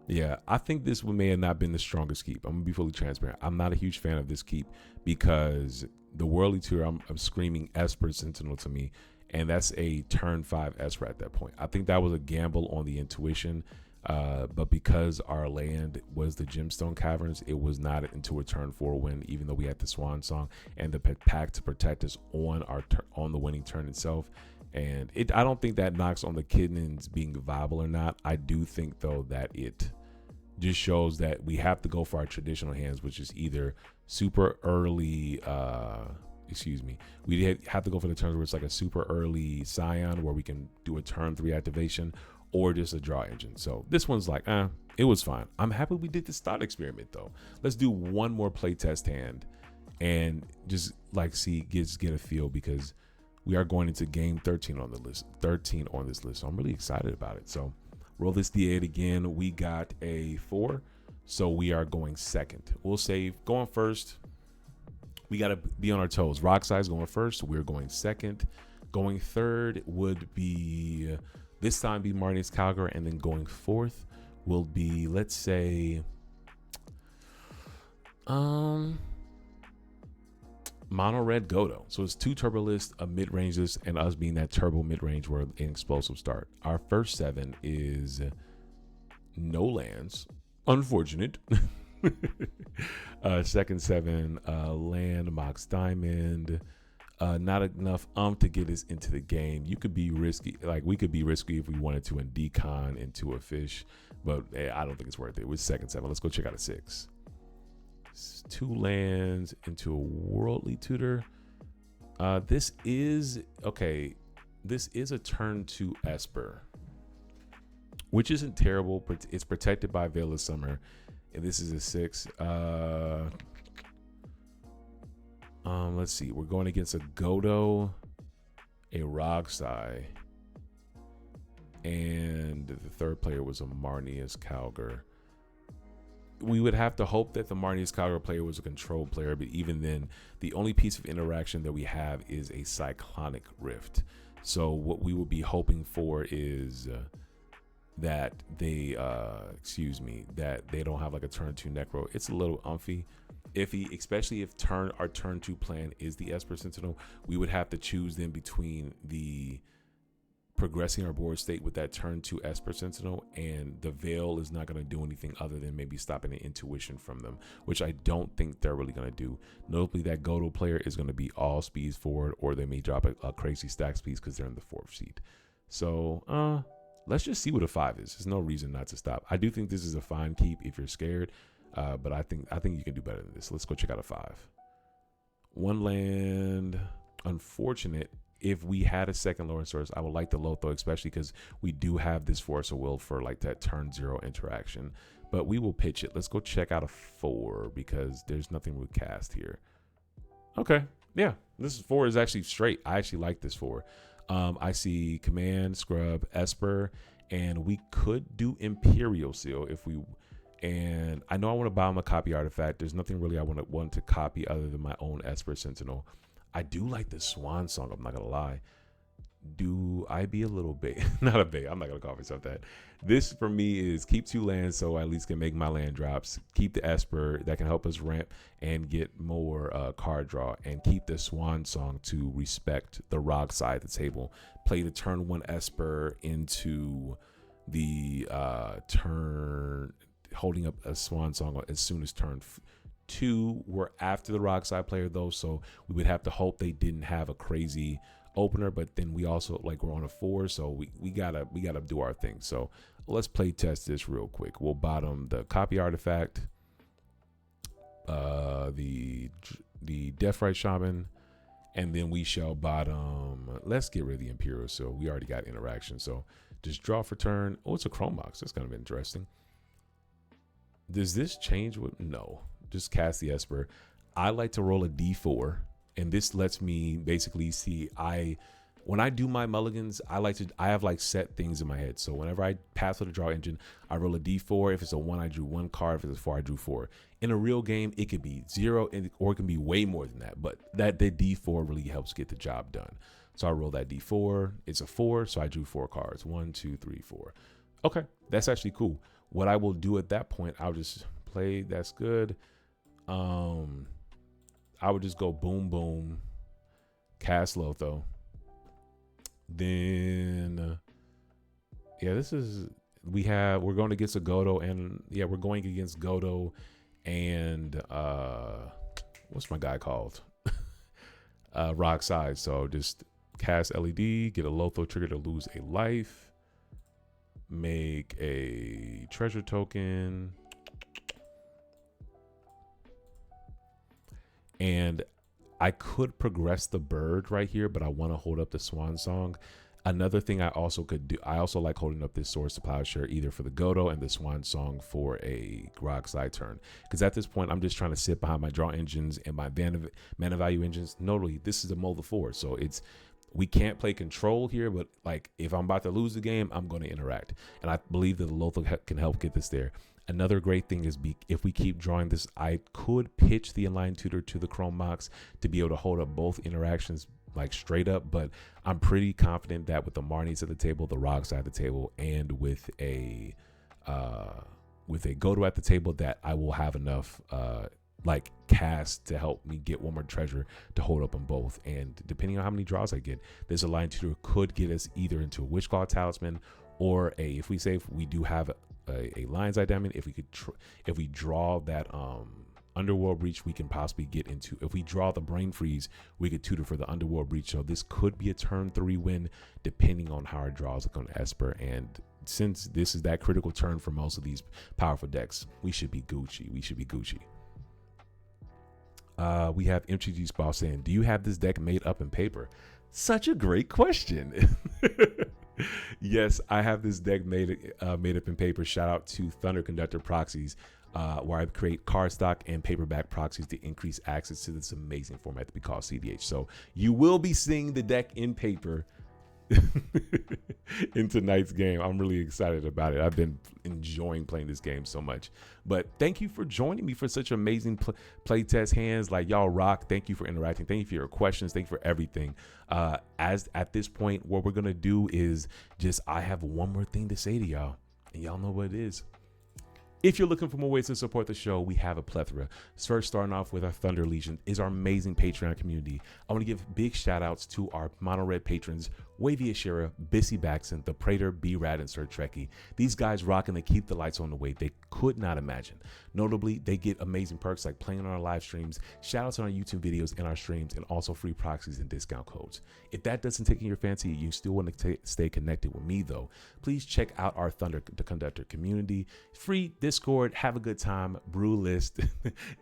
Yeah, I think this one may have not been the strongest keep. I'm gonna be fully transparent. I'm not a huge fan of this keep because the Worldly Tutor, I'm screaming Esper Sentinel to me, and that's a turn 5 Esper at that point. I think that was a gamble on the Intuition. But because our land was the Gemstone Caverns, it was not into a turn 4 win, even though we had the Swan Song and the pact to protect us on the winning turn itself. And I don't think that knocks on the Kidneys being viable or not. I do think though that it just shows that we have to go for our traditional hands, which is either super early, we have to go for the turns where it's like a super early Scion where we can do a turn 3 activation, or just a draw engine. So this one's like, it was fine. I'm happy we did this thought experiment though. Let's do one more playtest hand and just get a feel, because we are going into game 13 on the list, 13 on this list. So I'm really excited about it. So roll this D8 again. We got a 4. So we are going second. We'll save. Going first, we got to be on our toes. Roxai's going first. So we're going second. Going third would be, this time be Marnie's Calgary, and then going fourth will be, let's say, mono red Godo. So it's 2 turbo lists, a mid range list, and us being that turbo mid range where an explosive start. Our first 7 is no lands, unfortunate. Second 7, land, Mox Diamond. Not enough to get us into the game. You could be risky, we could be risky if we wanted to, and decon into a fish, but I don't think it's worth it. With second 7, let's go check out a 6. 2 lands into a Worldly Tutor. This is a turn 2 Esper, which isn't terrible, but it's protected by Veil of Summer, and this is a 6. Let's see. We're going against a Godo, a Roxai, and the third player was a Marnius Calgar. We would have to hope that the Marnius Calgar player was a control player, but even then, the only piece of interaction that we have is a Cyclonic Rift. So what we would be hoping for is that they, that they don't have like a turn 2 Necro. It's a little umphy. iffy, especially if our turn 2 plan is the Esper Sentinel. We would have to choose then between the progressing our board state with that turn 2 Esper Sentinel, and the Veil is not going to do anything other than maybe stopping the intuition from them, which I don't think they're really going to do. Notably, that Godo player is going to be all speeds forward, or they may drop a crazy stack speeds because they're in the 4th seat. So let's just see what a 5 is. There's no reason not to stop. I do think this is a fine keep if you're scared, but I think you can do better than this. Let's go check out a 5. 1 land. Unfortunate. If we had a second Lord Source, I would like the Lotho, especially because we do have this Force of Will for like that turn 0 interaction. But we will pitch it. Let's go check out a 4 because there's nothing we cast here. Okay, yeah, this 4 is actually straight. I actually like this 4. I see Command, Scrub, Esper, and we could do Imperial Seal if we. And I know I want to buy him a copy artifact. There's nothing really I want to copy other than my own Esper Sentinel. I do like the Swan Song, I'm not gonna lie. Do I be a little bait? Not a bait, I'm not gonna call myself that. This for me is keep 2 lands so I at least can make my land drops. Keep the Esper that can help us ramp and get more card draw, and keep the Swan Song to respect the rock side of the table. Play the turn 1 Esper into the turn, holding up a Swan Song as soon as turn 2. We're after the rock side player though, so we would have to hope they didn't have a crazy opener, but then we also we're on a 4, so we gotta do our thing. So let's play test this real quick. We'll bottom the copy artifact, the Deathrite Shaman, and then we shall bottom, let's get rid of the Imperial. So we already got interaction, so just draw for turn. Oh, it's a Chrome Box. That's kind of interesting. Does this change with no? Just cast the Esper. I like to roll a d4, and this lets me basically see, when I do my mulligans, I have like set things in my head. So whenever I pass with the draw engine, I roll a d4. If it's a 1, I drew 1 card. If it's a 4, I drew 4. In a real game, it could be 0 or it can be way more than that, but the d4 really helps get the job done. So I roll that d4. It's a 4, so I drew 4 cards. 1, 2, 3, 4. Okay, that's actually cool. What I will do at that point, I'll just play. That's good. I would just go boom boom, cast Lotho, then yeah, we're going against a Godo, and yeah, we're going against Godo and what's my guy called? Rock side. So just cast LED, get a Lotho trigger to lose a life, make a treasure token, and I could progress the bird right here, but I want to hold up the Swan Song. Another thing I also could do, I also like holding up this Swords to Plowshare either for the Godo and the Swan Song for a Grog side turn. Because at this point, I'm just trying to sit behind my draw engines and my mana value engines. Notably, this is a Molda 4, so we can't play control here, but like if I'm about to lose the game, I'm going to interact. And I believe that the Lotho can help get this there. Another great thing is if we keep drawing this, I could pitch the Inline Tutor to the Chrome Mox to be able to hold up both interactions like straight up, but I'm pretty confident that with the Marnies at the table, the Rock side of the table, and with a Godo at the table, that I will have enough like cast to help me get one more treasure to hold up on both. And depending on how many draws I get, this Inline Tutor could get us either into a Witchclaw Talisman or if we do have a Lion's Eye Diamond, if we draw that Underworld Breach, we can possibly get into, if we draw the Brain Freeze, we could tutor for the Underworld Breach. So this could be a turn 3 win depending on how our draws look on Esper. And since this is that critical turn for most of these powerful decks, we should be Gucci. We have MTG's Ball saying, do you have this deck made up in paper? Such a great question. Yes, I have this deck made up in paper. Shout out to ThunderConductor Proxies, where I create cardstock and paperback proxies to increase access to this amazing format that we call cEDH. So you will be seeing the deck in paper in tonight's game. I'm really excited about it. I've been enjoying playing this game so much. But thank you for joining me for such amazing playtest hands. Like, y'all rock. Thank you for interacting. Thank you for your questions. Thank you for everything. As at this point, what we're gonna do is I have one more thing to say to y'all, and y'all know what it is. If you're looking for more ways to support the show, we have a plethora. First, starting off with our Thunder Legion is our amazing Patreon community. I want to give big shout outs to our Mono Red patrons, Wavy Ashira, Bissy Baxon, The Prater, B-Rad, and Sir Trekkie. These guys rock and they keep the lights on the way they could not imagine. Notably, they get amazing perks like playing on our live streams, shout outs on our YouTube videos and our streams, and also free proxies and discount codes. If that doesn't take your fancy, you still want to stay connected with me though, please check out our ThunderConductor community. Free Discord, have a good time, brew list,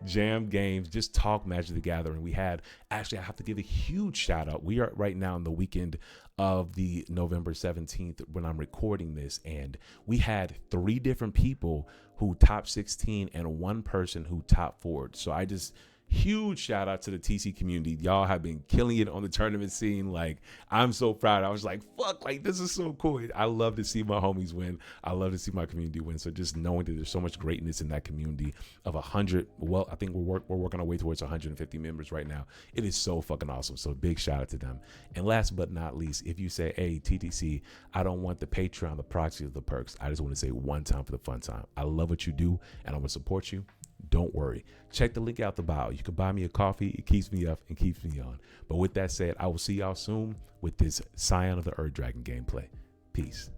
jam games, just talk Magic the Gathering. We had, actually I have to give a huge shout out. We are right now in the weekend of the November 17th when I'm recording this, and we had 3 different people who top 16 and 1 person who top 4. So I just, huge shout out to the TC community. Y'all have been killing it on the tournament scene. Like, I'm so proud. I was like, fuck, like this is so cool. I love to see my homies win. I love to see my community win. So just knowing that there's so much greatness in that community of 100, well, I think we're working our way towards 150 members right now. It is so fucking awesome. So big shout out to them. And last but not least, if you say, hey, TTC, I don't want the Patreon, the proxy, or the perks, I just want to say one time for the fun time. I love what you do and I'm gonna support you. Don't worry. Check the link out the bio. You can buy me a coffee. It keeps me up and keeps me on. But with that said, I will see y'all soon with this Scion of the Earth Dragon gameplay. Peace.